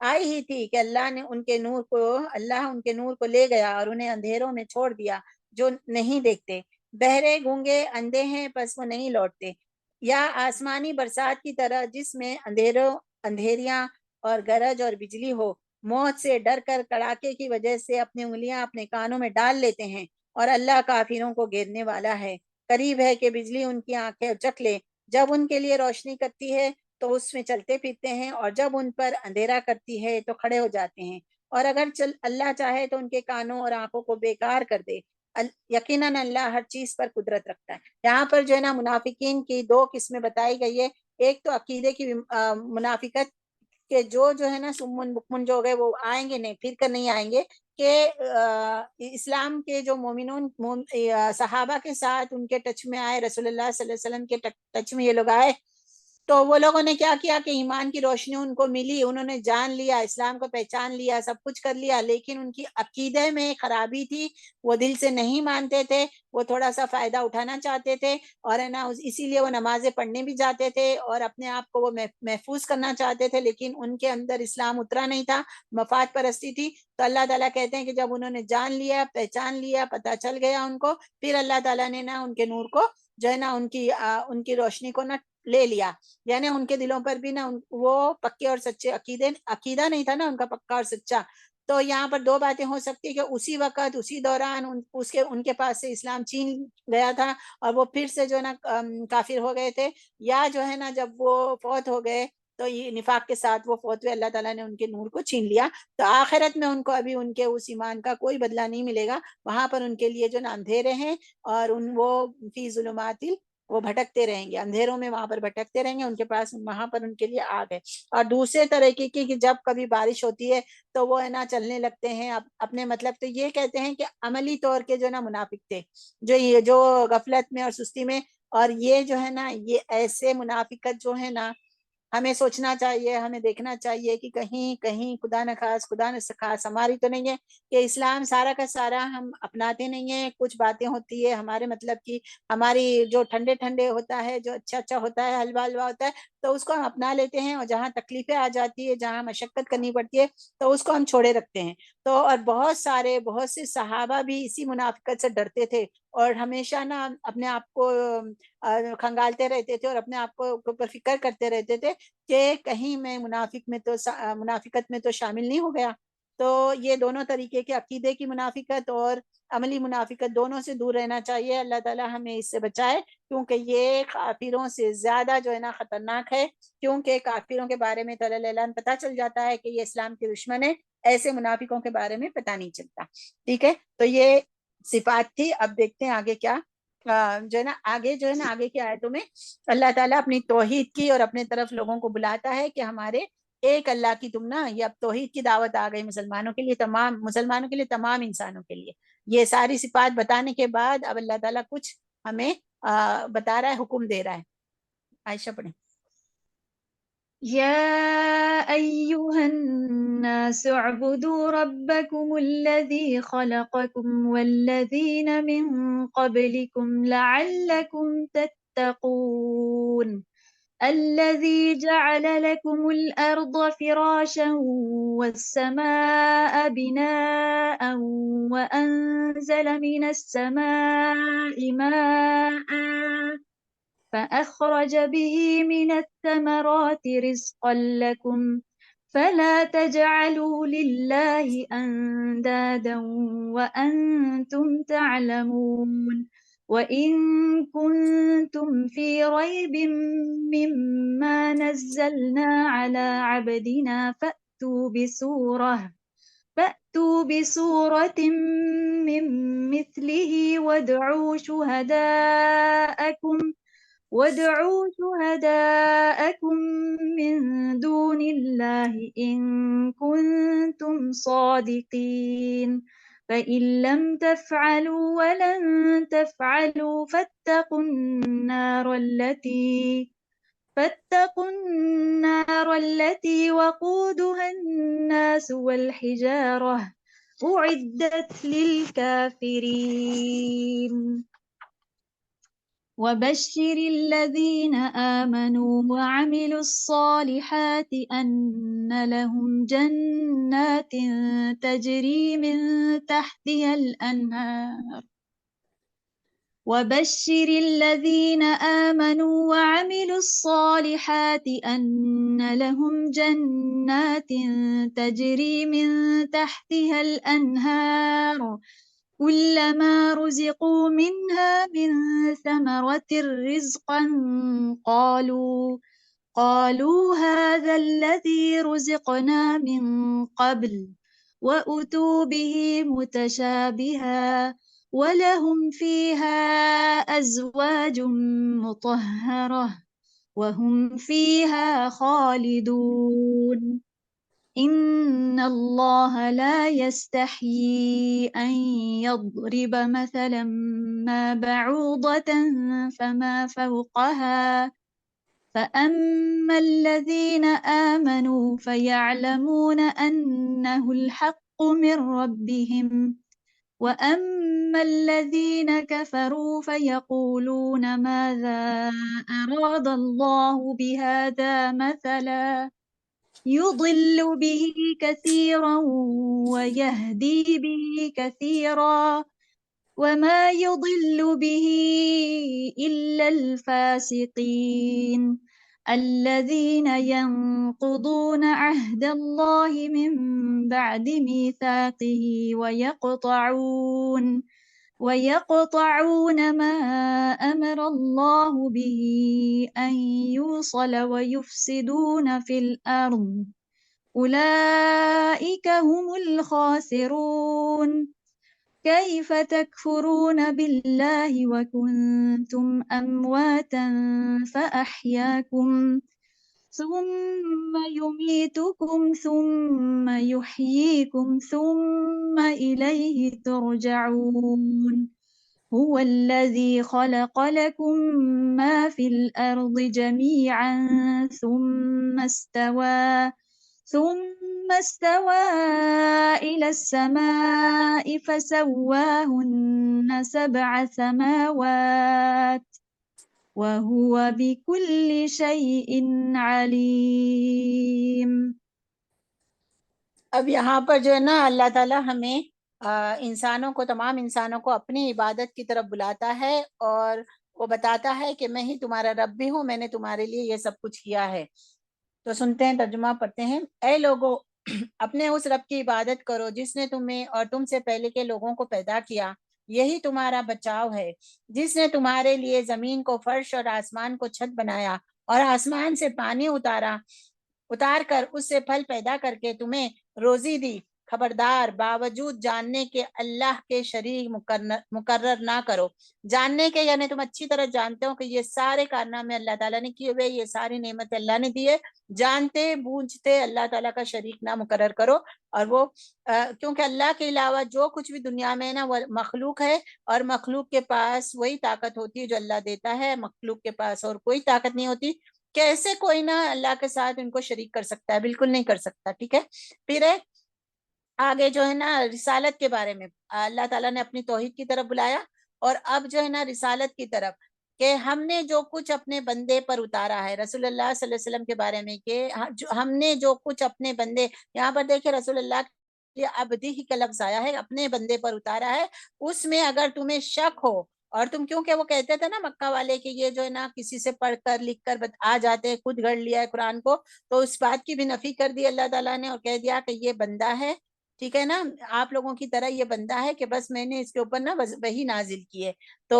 آئی ہی تھی کہ اللہ ان کے نور کو لے گیا اور انہیں اندھیروں میں چھوڑ دیا جو نہیں دیکھتے، بہرے گونگے اندھے ہیں پس وہ نہیں لوٹتے، یا آسمانی برسات کی طرح جس میں اندھیریاں اور گرج اور بجلی ہو، موت سے ڈر کر کڑاکے کی وجہ سے اپنی انگلیاں اپنے کانوں میں ڈال لیتے ہیں، اور اللہ کافروں کو گھیرنے والا ہے۔ قریب ہے کہ بجلی ان کی آنکھیں اچک لے، جب ان کے لیے روشنی کرتی ہے تو اس میں چلتے پھرتے ہیں، اور جب ان پر اندھیرا کرتی ہے تو کھڑے ہو جاتے ہیں، اور اگر اللہ چاہے تو ان کے کانوں اور آنکھوں کو بیکار کر دے، یقیناً اللہ ہر چیز پر قدرت رکھتا ہے۔ یہاں پر جو ہے نا منافقین کی دو قسمیں بتائی گئی ہے، ایک تو عقیدے کی منافقت کہ جو ہے نا سمن بکمن جو ہو گئے وہ آئیں گے نہیں، پھر کر نہیں آئیں گے، کہ اسلام کے جو مومنون صحابہ کے ساتھ ان کے ٹچ میں آئے، رسول اللہ صلی اللہ علیہ وسلم کے ٹچ میں یہ لوگ آئے، تو وہ لوگوں نے کیا کیا کہ ایمان کی روشنی ان کو ملی، انہوں نے جان لیا، اسلام کو پہچان لیا، سب کچھ کر لیا، لیکن ان کی عقیدے میں خرابی تھی، وہ دل سے نہیں مانتے تھے، وہ تھوڑا سا فائدہ اٹھانا چاہتے تھے، اور ہے نا اسی لیے وہ نمازیں پڑھنے بھی جاتے تھے اور اپنے آپ کو وہ محفوظ کرنا چاہتے تھے، لیکن ان کے اندر اسلام اترا نہیں تھا، مفاد پرستی تھی۔ تو اللہ تعالیٰ کہتے ہیں کہ جب انہوں نے جان لیا، پہچان لیا، پتہ چل گیا ان کو، پھر اللہ تعالیٰ نے نا ان کے نور کو جو ہے نا ان کی روشنی کو نا لے لیا، یعنی ان کے دلوں پر بھی نا وہ پکے اور سچے عقیدہ نہیں تھا نا ان کا پکا اور سچا۔ تو یہاں پر دو باتیں ہو سکتی ہے کہ اسی وقت اسی دوران ان کے پاس سے اسلام چھین گیا تھا اور وہ پھر سے جو ہے نا کافر ہو گئے تھے، یا جو ہے نا جب وہ فوت ہو گئے تو یہ نفاق کے ساتھ وہ فوت ہوئے، اللہ تعالیٰ نے ان کے نور کو چھین لیا، تو آخرت میں ان کو ابھی ان کے اس ایمان کا کوئی بدلہ نہیں ملے گا، وہاں پر ان کے لیے جو نا اندھیرے ہیں، اور وہ فی ظلمات وہ بھٹکتے رہیں گے، اندھیروں میں وہاں پر بھٹکتے رہیں گے، ان کے پاس وہاں پر ان کے لیے آگ ہے۔ اور دوسرے طریقے کی کہ جب کبھی بارش ہوتی ہے تو وہ ہے نا چلنے لگتے ہیں اپنے مطلب، تو یہ کہتے ہیں کہ عملی طور کے جو نا منافق تھے، جو غفلت میں اور سستی میں، اور یہ جو ہے نا یہ ایسے منافقت جو ہے نا ہمیں سوچنا چاہیے، ہمیں دیکھنا چاہیے کہ کہیں خدا نہ خاص ہماری تو نہیں ہے کہ اسلام سارا کا سارا ہم اپناتے نہیں ہیں، کچھ باتیں ہوتی ہے ہمارے مطلب کی، ہماری جو ٹھنڈے ہوتا ہے، جو اچھا ہوتا ہے، حلوہ ہوتا ہے، تو اس کو ہم اپنا لیتے ہیں، اور جہاں تکلیفیں آ جاتی ہے، جہاں مشقت کرنی پڑتی ہے تو اس کو ہم چھوڑے رکھتے ہیں۔ تو اور بہت سے صحابہ بھی اسی منافقت سے ڈرتے تھے، اور ہمیشہ نا اپنے آپ کو کھنگالتے رہتے تھے، اور اپنے آپ کو اوپر فکر کرتے رہتے تھے کہ کہیں میں منافقت میں تو شامل نہیں ہو گیا۔ تو یہ دونوں طریقے کے عقیدے کی منافقت اور عملی منافقت دونوں سے دور رہنا چاہیے، اللہ تعالیٰ ہمیں اس سے بچائے، کیونکہ یہ کافروں سے زیادہ جو ہے نا خطرناک ہے، کیونکہ کافروں کے بارے میں تعالیٰ اعلان پتہ چل جاتا ہے کہ یہ اسلام کے دشمن ہے، ایسے منافقوں کے بارے میں پتہ نہیں چلتا۔ ٹھیک ہے، تو یہ صفات تھی، اب دیکھتے ہیں آگے کیا جو ہے نا آگے کی آیتوں میں اللہ تعالیٰ اپنی توحید کی اور اپنے طرف لوگوں کو بلاتا ہے کہ ہمارے ایک اللہ کی تم نا، یہ اب توحید کی دعوت آ گئی مسلمانوں کے لیے، تمام انسانوں کے لیے، یہ ساری صفات بتانے کے بعد اب اللہ تعالیٰ کچھ ہمیں بتا رہا ہے، حکم دے رہا ہے۔ عائشہ پڑھیں۔ يا أيها الناس اعبدوا ربكم الذي خلقكم والذين من قبلكم لعلكم تتقون الذي جعل لكم الأرض فراشا والسماء بناء وأنزل من السماء ماء فأخرج به من الثمرات رزقا لكم فلا تجعلوا لله أندادا وأنتم تعلمون وإن كنتم في ريب مما نزلنا على عبدنا فأتوا بسورة من مثله وادعوا شهداءكم من دون الله إن كنتم صادقين فإن لم تفعلوا ولن تفعلوا فاتقوا النار التي وقودها الناس والحجارة أعدت للكافرين وبشر الذين آمنوا وعملوا الصالحات أن لهم جنات تجري من تحتها الأنهار وبشر الذين آمنوا وعملوا الصالحات أن لهم جنات تجري من تحتها الأنهار كلما رزقوا منها من ثمرة رزقا قالوا هذا الذي رزقنا من قبل وأتوا به متشابها ولهم فيها أزواج مطهرة وهم فيها خالدون إن الله لا يستحيي أن يضرب مثلا ما بعوضة فما فوقها فأما الذين آمنوا فيعلمون أنه الحق من ربهم وأما الذين كفروا فيقولون ماذا أراد الله بهذا مثلا يضل به كثيرا ويهدي به كثيرا وما يضل به إلا الفاسقين الذين ينقضون عهد الله من بعد ميثاقه ويقطعون ما أمر الله به أن يوصل ويفسدون في الأرض أولئك هم الخاسرون كيف تكفرون بالله وكنتم أمواتا فأحياكم ثم يميتكم ثم يحييكم ثم إليه ترجعون هو الذي خلق لكم ما في الأرض جميعا ثم استوى إلى السماء فسواهن 7 سماوات وهو بكل شيء عليم. اب یہاں پر جو ہے نا اللہ تعالیٰ ہمیں تمام انسانوں کو اپنی عبادت کی طرف بلاتا ہے اور وہ بتاتا ہے کہ میں ہی تمہارا رب بھی ہوں، میں نے تمہارے لیے یہ سب کچھ کیا ہے. تو سنتے ہیں، ترجمہ پڑھتے ہیں. اے لوگو، اپنے اس رب کی عبادت کرو جس نے تمہیں اور تم سے پہلے کے لوگوں کو پیدا کیا، یہی تمہارا بچاؤ ہے. جس نے تمہارے لیے زمین کو فرش اور آسمان کو چھت بنایا اور آسمان سے پانی اتار کر اس سے پھل پیدا کر کے تمہیں روزی دی. خبردار، باوجود جاننے کے اللہ کے شریک مقرر نہ کرو. جاننے کے یعنی تم اچھی طرح جانتے ہو کہ یہ سارے کارنامے اللہ تعالیٰ نے کیے ہوئے، یہ ساری نعمت اللہ نے دی ہے. جانتے بوجھتے اللہ تعالیٰ کا شریک نہ مقرر کرو. اور وہ کیونکہ اللہ کے علاوہ جو کچھ بھی دنیا میں نا وہ مخلوق ہے، اور مخلوق کے پاس وہی طاقت ہوتی ہے جو اللہ دیتا ہے. مخلوق کے پاس اور کوئی طاقت نہیں ہوتی. کیسے کوئی نہ اللہ کے ساتھ ان کو شریک کر سکتا ہے؟ بالکل نہیں کر سکتا. ٹھیک ہے. پھر آگے جو ہے نا رسالت کے بارے میں اللہ تعالیٰ نے اپنی توحید کی طرف بلایا، اور اب جو ہے نا رسالت کی طرف، کہ ہم نے جو کچھ اپنے بندے پر اتارا ہے. رسول اللہ صلی اللہ علیہ وسلم کے بارے میں کہ ہم نے جو کچھ اپنے بندے، یہاں پر دیکھیں رسول اللہ کے عبدی کا لفظ آیا ہے، اپنے بندے پر اتارا ہے. اس میں اگر تمہیں شک ہو، اور تم کیونکہ وہ کہتے تھے نا مکہ والے کہ یہ جو ہے نا کسی سے پڑھ کر لکھ کر آ جاتے ہیں، خود گھڑ لیا ہے قرآن کو، تو اس بات کی بھی نفی کر دی اللہ تعالیٰ نے اور کہہ دیا کہ یہ بندہ ہے. ٹھیک ہے نا، آپ لوگوں کی طرح یہ بندہ ہے کہ بس میں نے اس کے اوپر نا وحی نازل کی ہے. تو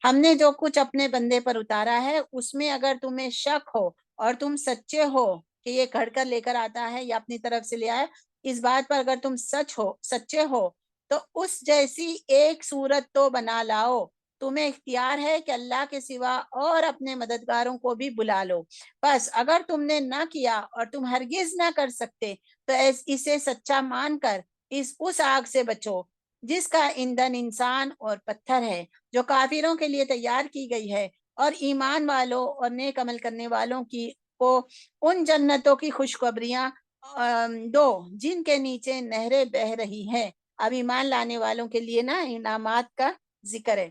ہم نے جو کچھ اپنے بندے پر اتارا ہے اس میں اگر تمہیں شک ہو اور تم سچے ہو کہ یہ گھڑ کر لے کر آتا ہے یا اپنی طرف سے لے آئے، اس بات پر اگر تم سچے ہو تو اس جیسی ایک صورت تو بنا لاؤ. تمہیں اختیار ہے کہ اللہ کے سوا اور اپنے مددگاروں کو بھی بلا لو. بس اگر تم نے نہ کیا اور تم ہرگز نہ کر سکتے تو اسے سچا مان کر اس آگ سے بچو جس کا ایندھن انسان اور پتھر ہے، جو کافروں کے لیے تیار کی گئی ہے. اور ایمان والوں اور نیک عمل کرنے والوں کو ان جنتوں کی خوشخبریاں دو جن کے نیچے نہریں بہہ رہی ہیں. اب ایمان لانے والوں کے لیے نا انعامات کا ذکر ہے.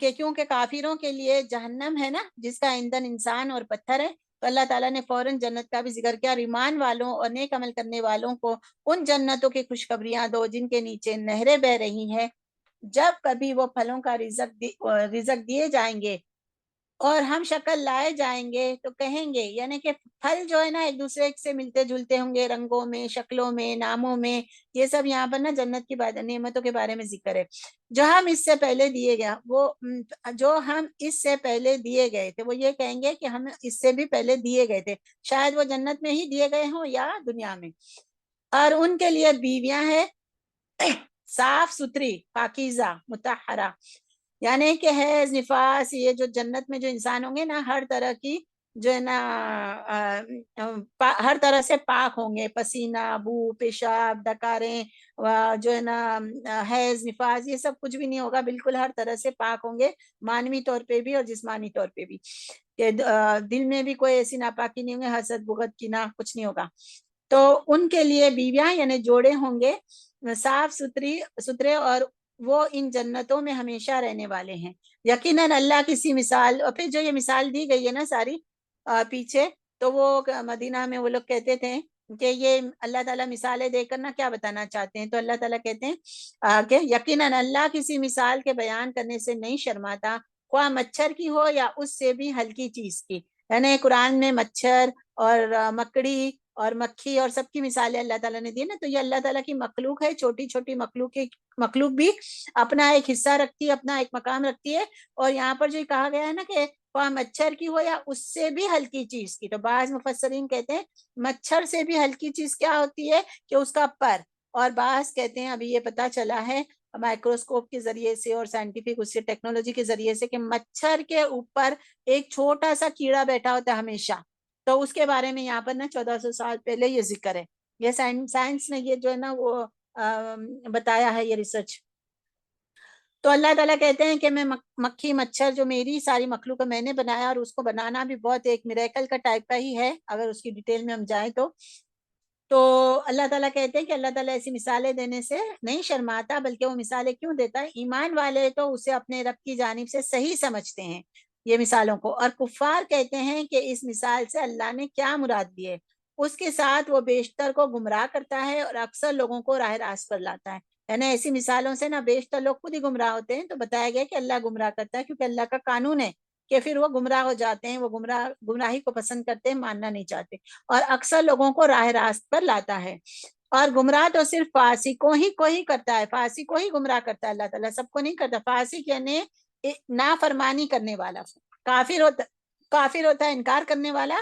کہ کیونکہ کافروں کے لیے جہنم ہے نا جس کا ایندھن انسان اور پتھر ہے، تو اللہ تعالیٰ نے فوراً جنت کا بھی ذکر کیا، اور ایمان والوں اور نیک عمل کرنے والوں کو ان جنتوں کی خوشخبریاں دو جن کے نیچے نہریں بہ رہی ہیں جب کبھی وہ پھلوں کا رزق دیے جائیں گے اور ہم شکل لائے جائیں گے تو کہیں گے، یعنی کہ پھل جو ہے نا ایک دوسرے سے ملتے جلتے ہوں گے، رنگوں میں، شکلوں میں، ناموں میں، یہ سب یہاں پر نا جنت کی نعمتوں کے بارے میں ذکر ہے۔ جو ہم اس سے پہلے دیے گئے جو ہم اس سے پہلے دیے گئے تھے، وہ یہ کہیں گے کہ ہم اس سے بھی پہلے دیے گئے تھے، شاید وہ جنت میں ہی دیے گئے ہوں یا دنیا میں۔ اور ان کے لیے بیویاں ہیں صاف ستھری، پاکیزہ، مطہرہ، یعنی کہ حیض، نفاس، یہ جو جنت میں جو انسان ہوں گے نا ہر طرح کی جو ہے نا ہر طرح سے پاک ہوں گے، پسینہ، بو، پیشاب، ڈکاریں، جو ہے نا حیض، نفاس، یہ سب کچھ بھی نہیں ہوگا، بالکل ہر طرح سے پاک ہوں گے، مانوی طور پہ بھی اور جسمانی طور پہ بھی، کہ دل میں بھی کوئی ایسی ناپاکی نہیں ہوں گے، حسد، بغض، کینہ، کچھ نہیں ہوگا۔ تو ان کے لیے بیویاں یعنی جوڑے ہوں گے صاف ستھرے، اور وہ ان جنتوں میں ہمیشہ رہنے والے ہیں۔ یقیناً اللہ کسی مثال، اور پھر جو یہ مثال دی گئی ہے نا ساری پیچھے، تو وہ مدینہ میں وہ لوگ کہتے تھے کہ یہ اللہ تعالیٰ مثالیں دے کر نا کیا بتانا چاہتے ہیں، تو اللہ تعالیٰ کہتے ہیں کہ یقیناً اللہ کسی مثال کے بیان کرنے سے نہیں شرماتا، خواہ مچھر کی ہو یا اس سے بھی ہلکی چیز کی، یعنی قرآن میں مچھر اور مکڑی اور مکھی اور سب کی مثالیں اللہ تعالیٰ نے دی نا، تو یہ اللہ تعالیٰ کی مخلوق ہے، چھوٹی چھوٹی مخلوق بھی اپنا ایک حصہ رکھتی ہے، اپنا ایک مقام رکھتی ہے، اور یہاں پر جو کہا گیا ہے نا کہ خواہ مچھر کی ہو یا اس سے بھی ہلکی چیز کی، تو بعض مفسرین کہتے ہیں مچھر سے بھی ہلکی چیز کیا ہوتی ہے کہ اس کا پر، اور بعض کہتے ہیں ابھی یہ پتا چلا ہے مائکروسکوپ کے ذریعے سے اور سائنٹیفک اس سے ٹیکنالوجی کے ذریعے سے کہ مچھر کے اوپر ایک چھوٹا سا کیڑا بیٹھا ہوتا ہے ہمیشہ، تو اس کے بارے میں یہاں پر نا 1400 سال پہلے یہ ذکر ہے، یہ سائنس نے یہ جو ہے نا وہ بتایا ہے، یہ ریسرچ۔ تو اللہ تعالیٰ کہتے ہیں کہ میں مکھی مچھر جو میری ساری مخلوق میں نے بنایا، اور اس کو بنانا بھی بہت ایک میریکل کا ٹائپ کا ہی ہے اگر اس کی ڈیٹیل میں ہم جائیں تو اللہ تعالیٰ کہتے ہیں کہ اللہ تعالیٰ ایسی مثالیں دینے سے نہیں شرماتا، بلکہ وہ مثالیں کیوں دیتا ہے؟ ایمان والے تو اسے اپنے رب کی جانب سے صحیح سمجھتے ہیں یہ مثالوں کو، اور کفار کہتے ہیں کہ اس مثال سے اللہ نے کیا مراد دی ہے، اس کے ساتھ وہ بیشتر کو گمراہ کرتا ہے اور اکثر لوگوں کو راہ راست پر لاتا ہے، یعنی ایسی مثالوں سے نا بیشتر لوگ خود ہی گمراہ ہوتے ہیں، تو بتایا گیا کہ اللہ گمراہ کرتا ہے، کیونکہ اللہ کا قانون ہے کہ پھر وہ گمراہ ہو جاتے ہیں، وہ گمراہی کو پسند کرتے ہیں، ماننا نہیں چاہتے، اور اکثر لوگوں کو راہ راست پر لاتا ہے۔ اور گمراہ تو صرف فاسقوں ہی کو ہی کرتا ہے، فاسق کو ہی گمراہ کرتا ہے اللہ تعالیٰ، سب کو نہیں کرتا۔ فاسق یعنی نافرمانی کرنے والا، کافر ہوتا ہے انکار کرنے والا،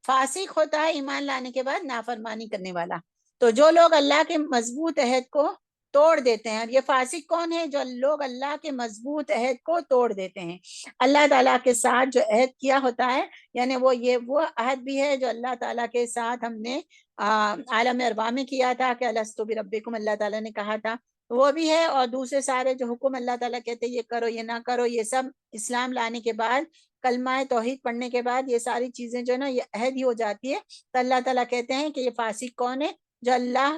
فاسق ہوتا ہے ایمان لانے کے بعد نافرمانی کرنے والا۔ تو جو لوگ اللہ کے مضبوط عہد کو توڑ دیتے ہیں، اور یہ فاسق کون ہے؟ جو لوگ اللہ کے مضبوط عہد کو توڑ دیتے ہیں، اللہ تعالیٰ کے ساتھ جو عہد کیا ہوتا ہے، یعنی وہ عہد بھی ہے جو اللہ تعالیٰ کے ساتھ ہم نے عالم ارواح میں کیا تھا کہ الستو بربکم، اللہ تعالیٰ نے کہا تھا، وہ بھی ہے، اور دوسرے سارے جو حکم اللہ تعالیٰ کہتے ہیں یہ کرو یہ نہ کرو، یہ سب اسلام لانے کے بعد، کلمہ توحید پڑھنے کے بعد یہ ساری چیزیں جو ہے نا یہ عہد ہی ہو جاتی ہے۔ تو اللہ تعالیٰ کہتے ہیں کہ یہ فاسق کون ہے؟ جو اللہ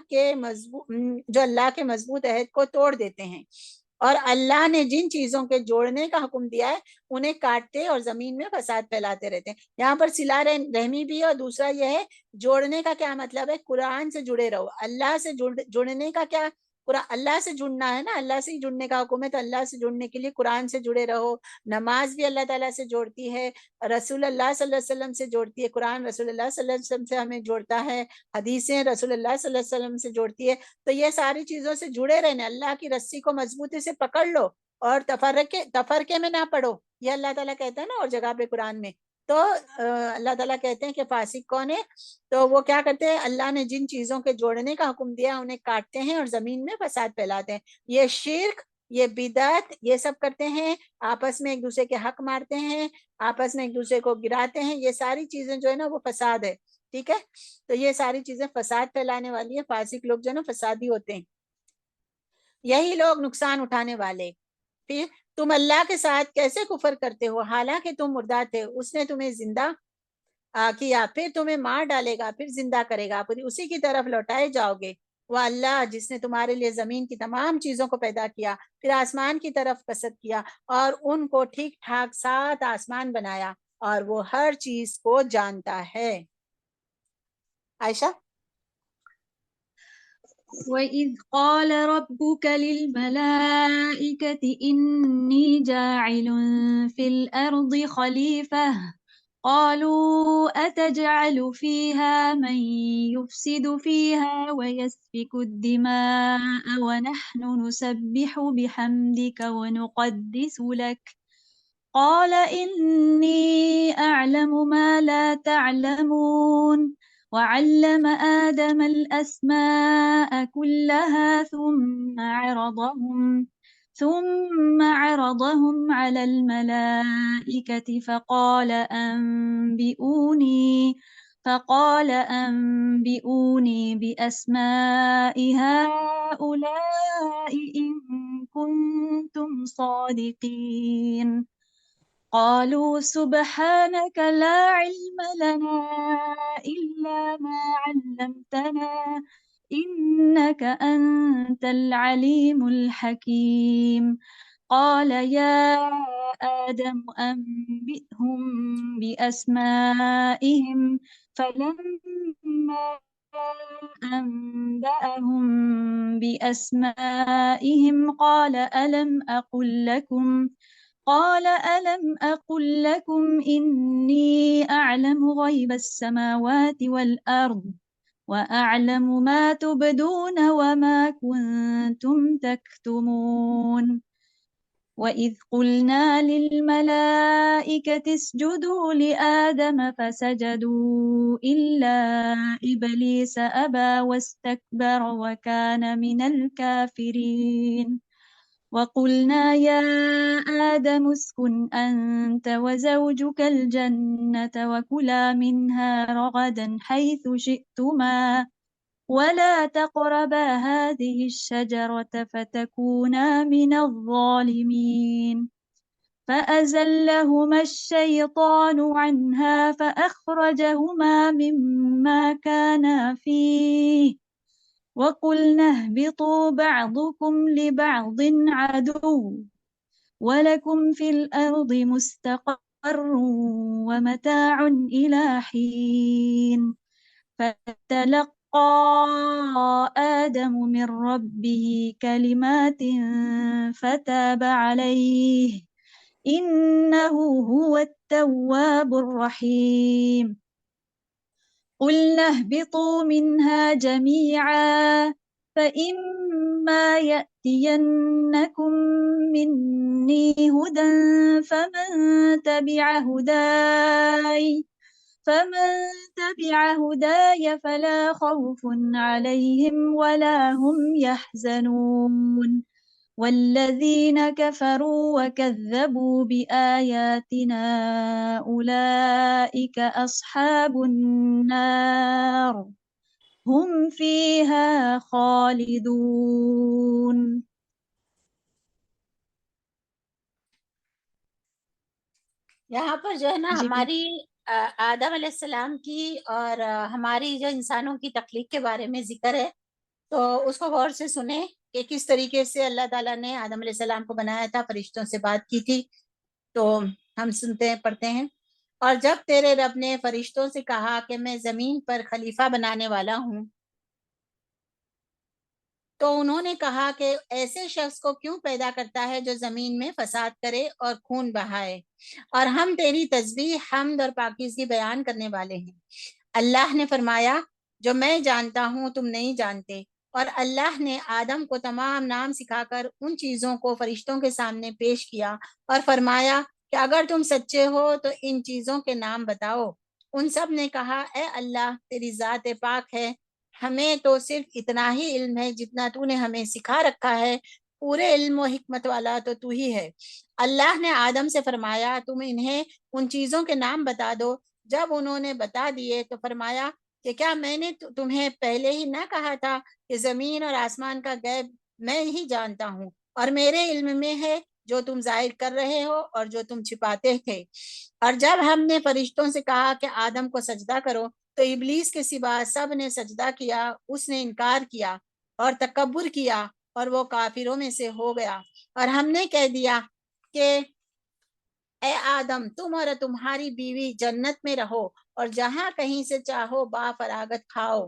کے مضبوط عہد کو توڑ دیتے ہیں، اور اللہ نے جن چیزوں کے جوڑنے کا حکم دیا ہے انہیں کاٹتے اور زمین میں فساد پھیلاتے رہتے ہیں۔ یہاں پر صلہ رحمی بھی ہے، اور دوسرا یہ ہے جوڑنے کا کیا مطلب ہے؟ قرآن سے جڑے رہو، اللہ سے جڑنے کا کیا؟ اللہ سے جڑنا ہے نا، اللہ سے ہی جڑنے کا حکم ہے، تو اللہ سے جڑنے کے لیے قرآن سے جڑے رہو، نماز بھی اللہ تعالیٰ سے جوڑتی ہے، رسول اللہ صلی اللہ علیہ وسلم سے جوڑتی ہے، قرآن رسول اللہ صلی اللہ علیہ وسلم سے ہمیں جوڑتا ہے، حدیثیں رسول اللہ صلی اللہ علیہ وسلم سے جوڑتی ہے، تو یہ ساری چیزوں سے جڑے رہنے، اللہ کی رسی کو مضبوطی سے پکڑ لو، اور تفرقے میں نہ پڑو، یہ اللہ تعالیٰ کہتا ہے نا اور جگہ پہ قرآن میں۔ تو اللہ تعالیٰ کہتے ہیں کہ فاسق کون ہے؟ تو وہ کیا کرتے ہیں؟ اللہ نے جن چیزوں کے جوڑنے کا حکم دیا انہیں کاٹتے ہیں اور زمین میں فساد پھیلاتے ہیں، یہ شرک، یہ بدعت، یہ سب کرتے ہیں، آپس میں ایک دوسرے کے حق مارتے ہیں، آپس میں ایک دوسرے کو گراتے ہیں، یہ ساری چیزیں جو ہے نا وہ فساد ہے، ٹھیک ہے؟ تو یہ ساری چیزیں فساد پھیلانے والی ہیں، فاسق لوگ جو ہے نا فسادی ہوتے ہیں، یہی لوگ نقصان اٹھانے والے۔ پھر تم اللہ کے ساتھ کیسے کفر کرتے ہو حالانکہ تم مردہ تھے، اس نے تمہیں زندہ کیا، پھر تمہیں مار ڈالے گا، پھر زندہ کرے گا، پھر اسی کی طرف لوٹائے جاؤ گے، وہ اللہ جس نے تمہارے لیے زمین کی تمام چیزوں کو پیدا کیا، پھر آسمان کی طرف قصد کیا اور ان کو ٹھیک ٹھاک 7 آسمان بنایا، اور وہ ہر چیز کو جانتا ہے۔ عائشہ۔ وَإِذْ قَالَ رَبُّكَ لِلْمَلَائِكَةِ إِنِّي جَاعِلٌ فِي الْأَرْضِ خَلِيفَةً قَالُوا أَتَجْعَلُ فِيهَا مَن يُفْسِدُ فِيهَا وَيَسْفِكُ الدِّمَاءَ وَنَحْنُ نُسَبِّحُ بِحَمْدِكَ وَنُقَدِّسُ لَكَ قال إني أعلم ما لا تعلمون وعلم آدم الأسماء كلها ثم عرضهم على الملائكة فقال أنبئوني بأسماء هؤلاء إن كنتم صادقين قالوا سبحانك لا علم لنا إلا ما علمتنا إنك أنت العليم الحكيم قال يا آدم أنبئهم بأسمائهم فلما أنبأهم بأسمائهم قال ألم أقل لكم إني أعلم غيب السماوات والأرض وأعلم ما تبدون وما كنتم تكتمون وإذ قلنا للملائكة اسجدوا لآدم فسجدوا إلا إبليس أبى واستكبر وكان من الكافرين وقلنا يا آدم اسكن أنت وزوجك الجنة وكلا منها رغدا حيث شئتما ولا تقربا هذه الشجرة فتكونا من الظالمين فأزلهما الشيطان عنها فأخرجهما مما كانا فيه وقلنا اهبطوا بعضكم لبعض عدو ولكم في الأرض مستقر ومتاع إلى حين فتلقى آدم من ربه كلمات فتاب عليه إنه هو التواب الرحيم قلنا اهبطوا منها جميعا فإما يأتينكم مني هدى فمن تبع هداي فلا خوف عليهم ولا هم يحزنون والذين كفروا وكذبوا بآياتنا أولئك أصحاب النار هم فيها خالدون۔ یہاں پر جو ہے نا جی ہماری آدم علیہ السلام کی اور ہماری جو انسانوں کی تخلیق کے بارے میں ذکر ہے، تو اس کو غور سے سنیں کہ کس طریقے سے اللہ تعالیٰ نے آدم علیہ السلام کو بنایا تھا، فرشتوں سے بات کی تھی۔ تو ہم سنتے ہیں، پڑھتے ہیں۔ اور جب تیرے رب نے فرشتوں سے کہا کہ میں زمین پر خلیفہ بنانے والا ہوں، تو انہوں نے کہا کہ ایسے شخص کو کیوں پیدا کرتا ہے جو زمین میں فساد کرے اور خون بہائے، اور ہم تیری تسبیح، حمد اور پاکیزگی بیان کرنے والے ہیں۔ اللہ نے فرمایا جو میں جانتا ہوں تم نہیں جانتے، اور اللہ نے آدم کو تمام نام سکھا کر ان چیزوں کو فرشتوں کے سامنے پیش کیا اور فرمایا کہ اگر تم سچے ہو تو ان چیزوں کے نام بتاؤ۔ ان سب نے کہا اے اللہ تیری ذات پاک ہے، ہمیں تو صرف اتنا ہی علم ہے جتنا تو نے ہمیں سکھا رکھا ہے، پورے علم و حکمت والا تو ہی ہے۔ اللہ نے آدم سے فرمایا تم انہیں ان چیزوں کے نام بتا دو۔ جب انہوں نے بتا دیے تو فرمایا کہ کیا میں نے تمہیں پہلے ہی نہ کہا تھا کہ زمین اور آسمان کا غیب میں ہی جانتا ہوں، اور میرے علم میں ہے جو تم ظاہر کر رہے ہو اور جو تم چھپاتے تھے۔ اور جب ہم نے فرشتوں سے کہا کہ آدم کو سجدہ کرو تو ابلیس کے سوا سب نے سجدہ کیا، اس نے انکار کیا اور تکبر کیا اور وہ کافروں میں سے ہو گیا۔ اور ہم نے کہہ دیا کہ اے آدم تم اور تمہاری بیوی جنت میں رہو اور جہاں کہیں سے چاہو با فراغت کھاؤ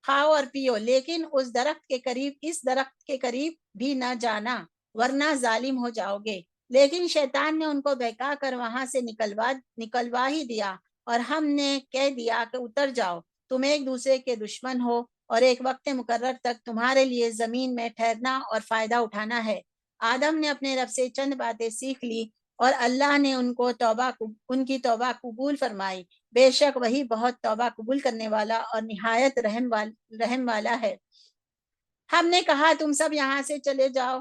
اور پیو، لیکن اس درخت کے قریب بھی نہ جانا ورنہ ظالم ہو جاؤ گے۔ لیکن شیطان نے ان کو بہکا کر وہاں سے نکلوا ہی دیا اور ہم نے کہہ دیا کہ اتر جاؤ، تم ایک دوسرے کے دشمن ہو اور ایک وقت مقرر تک تمہارے لیے زمین میں ٹھہرنا اور فائدہ اٹھانا ہے۔ آدم نے اپنے رب سے چند باتیں سیکھ لی اور اللہ نے ان کی توبہ قبول فرمائی، بے شک وہی بہت توبہ قبول کرنے والا اور نہایت رحم والا ہے۔ ہم نے کہا تم سب یہاں سے چلے جاؤ،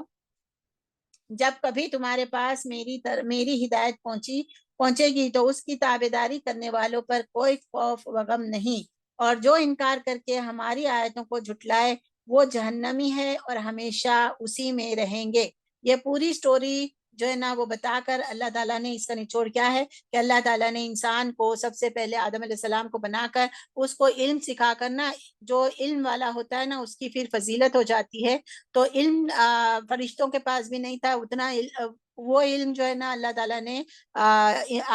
جب کبھی تمہارے پاس میری ہدایت پہنچے گی تو اس کی تابعداری کرنے والوں پر کوئی خوف و غم نہیں، اور جو انکار کر کے ہماری آیتوں کو جھٹلائے وہ جہنمی ہے اور ہمیشہ اسی میں رہیں گے۔ یہ پوری سٹوری جو ہے نا وہ بتا کر اللہ تعالیٰ نے اس کا نچوڑ کیا ہے کہ اللہ تعالیٰ نے انسان کو سب سے پہلے آدم علیہ السلام کو بنا کر اس کو علم سکھا کر نا، جو علم والا ہوتا ہے نا اس کی پھر فضیلت ہو جاتی ہے۔ تو علم فرشتوں کے پاس بھی نہیں تھا اتنا وہ علم جو ہے نا اللہ تعالیٰ نے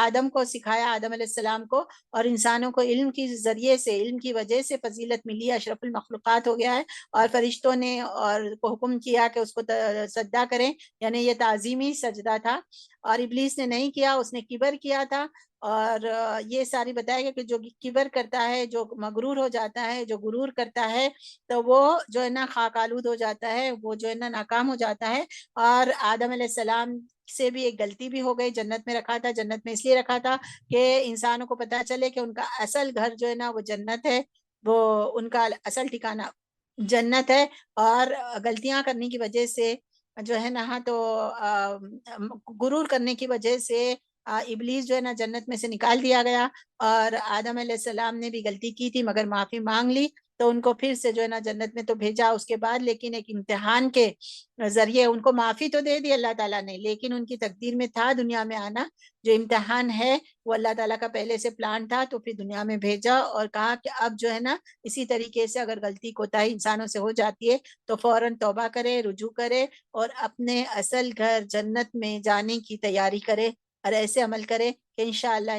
آدم کو سکھایا، آدم علیہ السلام کو، اور انسانوں کو علم کی ذریعے سے، علم کی وجہ سے فضیلت ملی، اشرف المخلوقات ہو گیا ہے۔ اور فرشتوں نے اور کو حکم کیا کہ اس کو سجدہ کریں، یعنی یہ تعظیمی سجدہ تھا، اور ابلیس نے نہیں کیا، اس نے کبر کیا تھا۔ اور یہ ساری بتایا گیا کہ جو کبر کرتا ہے، جو مغرور ہو جاتا ہے، جو غرور کرتا ہے، تو وہ جو ہے نا خاک آلود ہو جاتا ہے، وہ جو ہے نا ناکام ہو جاتا ہے۔ اور آدم علیہ السلام سے بھی ایک غلطی بھی ہو گئی، جنت میں رکھا تھا، جنت میں اس لیے رکھا تھا کہ انسانوں کو پتہ چلے کہ ان کا اصل گھر جو ہے نا وہ جنت ہے، وہ ان کا اصل ٹھکانہ جنت ہے، اور غلطیاں کرنے کی وجہ سے جو ہے نا تو غرور کرنے کی وجہ سے ابلیس جو ہے نا جنت میں سے نکال دیا گیا، اور آدم علیہ السلام نے بھی غلطی کی تھی مگر معافی مانگ لی، تو ان کو پھر سے جو ہے نا جنت میں تو بھیجا اس کے بعد، لیکن ایک امتحان کے ذریعے ان کو معافی تو دے دی اللہ تعالیٰ نے، لیکن ان کی تقدیر میں تھا دنیا میں آنا، جو امتحان ہے وہ اللہ تعالیٰ کا پہلے سے پلان تھا، تو پھر دنیا میں بھیجا اور کہا کہ اب جو ہے نا اسی طریقے سے اگر غلطی کوتاہی انسانوں سے ہو جاتی ہے تو فوراً توبہ کرے، رجوع کرے اور اپنے اصل گھر جنت میں جانے کی تیاری کرے، اور ایسے عمل کرے کہ انشاءاللہ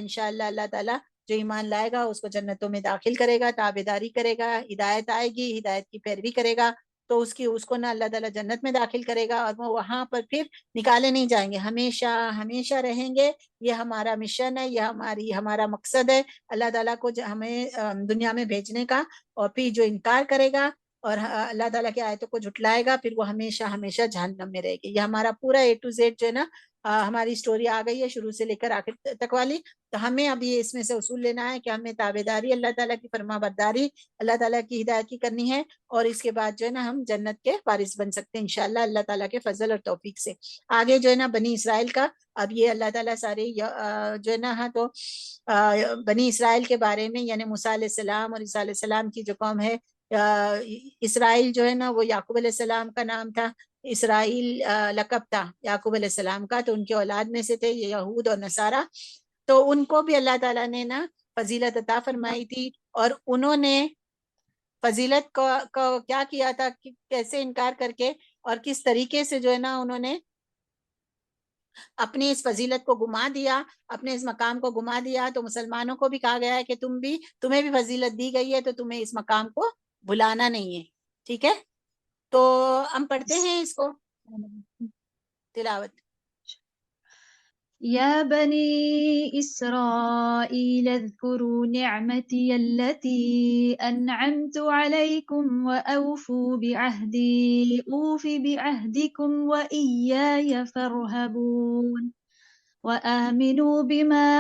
اللہ تعالیٰ جو ایمان لائے گا اس کو جنتوں میں داخل کرے گا، تابعداری کرے گا، ہدایت آئے گی، ہدایت کی پیروی کرے گا تو اس کو نہ اللہ تعالیٰ جنت میں داخل کرے گا، اور وہ وہاں پر پھر نکالے نہیں جائیں گے، ہمیشہ ہمیشہ رہیں گے۔ یہ ہمارا مشن ہے، یہ ہمارا مقصد ہے اللہ تعالیٰ کو ہمیں دنیا میں بھیجنے کا، اور پھر جو انکار کرے گا اور اللہ تعالیٰ کی آیتوں کو جھٹلائے گا پھر وہ ہمیشہ ہمیشہ جہنم میں رہے گی۔ یہ ہمارا پورا A to Z جو ہے نا ہماری سٹوری آ گئی ہے شروع سے لے کر آخر تک والی، تو ہمیں اب یہ اس میں سے اصول لینا ہے کہ ہمیں تابعداری اللہ تعالیٰ کی، فرما برداری اللہ تعالیٰ کی ہدایت کی کرنی ہے، اور اس کے بعد جو ہے نا ہم جنت کے وارث بن سکتے ہیں انشاءاللہ اللہ تعالیٰ کے فضل اور توفیق سے۔ آگے جو ہے نا بنی اسرائیل کا، اب یہ اللہ تعالیٰ سارے جو ہے نا تو بنی اسرائیل کے بارے میں، یعنی موسیٰ علیہ السلام اور عیسیٰ علیہ السلام کی جو قوم ہے، اسرائیل جو ہے نا وہ یعقوب علیہ السلام کا نام تھا، اسرائیل لقب تھا یعقوب علیہ السلام کا، تو ان کے اولاد میں سے تھے یہ یہود اور نصارہ، تو ان کو بھی اللہ تعالیٰ نے نا فضیلت عطا فرمائی تھی، اور انہوں نے فضیلت کو کیا کیا تھا، کیسے انکار کر کے اور کس طریقے سے جو ہے نا انہوں نے اپنی اس فضیلت کو گما دیا، اپنے اس مقام کو گما دیا، تو مسلمانوں کو بھی کہا گیا ہے کہ تمہیں بھی فضیلت دی گئی ہے تو تمہیں اس مقام کو بھلانا نہیں ہے، ٹھیک ہے؟ تو ہم پڑھتے ہیں اس کو تلاوت۔ يا بني إسرائيل اذكروا نعمتي التي أنعمت عليكم وأوفوا بعهدي أوف بعهدكم وإياي فارهبون وآمنوا بما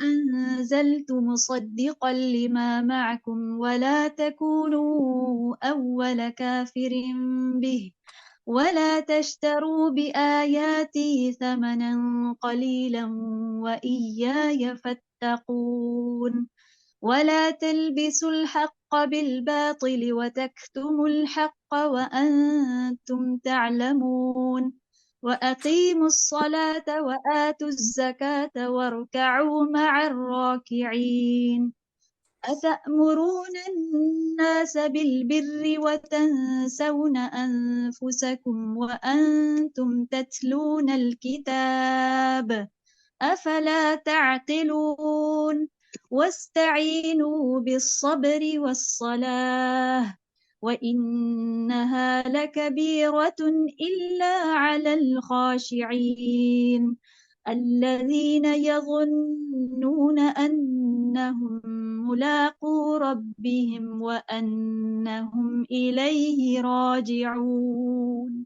أنزلت مصدقا لما معكم ولا تكونوا أول كافر به ولا تشتروا بآياتي ثمنا قليلا وإياي فاتقون ولا تلبسوا الحق بالباطل وتكتموا الحق وأنتم تعلمون وأقيموا الصلاة وآتوا الزكاة واركعوا مع الراكعين أتأمرون الناس بالبر وتنسون أنفسكم وأنتم تتلون الكتاب أفلا تعقلون واستعينوا بالصبر والصلاة وإنها لكبيرة إلا على الخاشعين الذين يظنون أنهم ملاقو ربهم وأنهم إليه راجعون.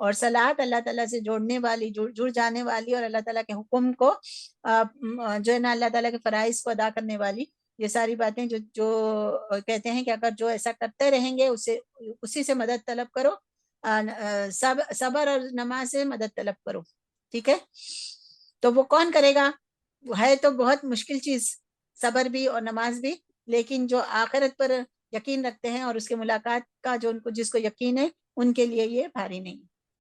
اور صلات اللہ تعالیٰ سے جوڑنے والی، جڑ جانے والی، اور اللہ تعالیٰ کے حکم کو جو ہے نا اللہ تعالیٰ کے فرائض کو ادا کرنے والی، یہ ساری باتیں جو کہتے ہیں کہ اگر جو ایسا کرتے رہیں گے اسی سے مدد طلب کرو، صبر اور نماز سے مدد طلب کرو. ٹھیک ہے، تو وہ کون کرے گا؟ ہے تو بہت مشکل چیز صبر بھی اور نماز بھی، لیکن جو آخرت پر یقین رکھتے ہیں اور اس کے ملاقات کا جو جس کو یقین ہے، ان کے لیے یہ بھاری نہیں.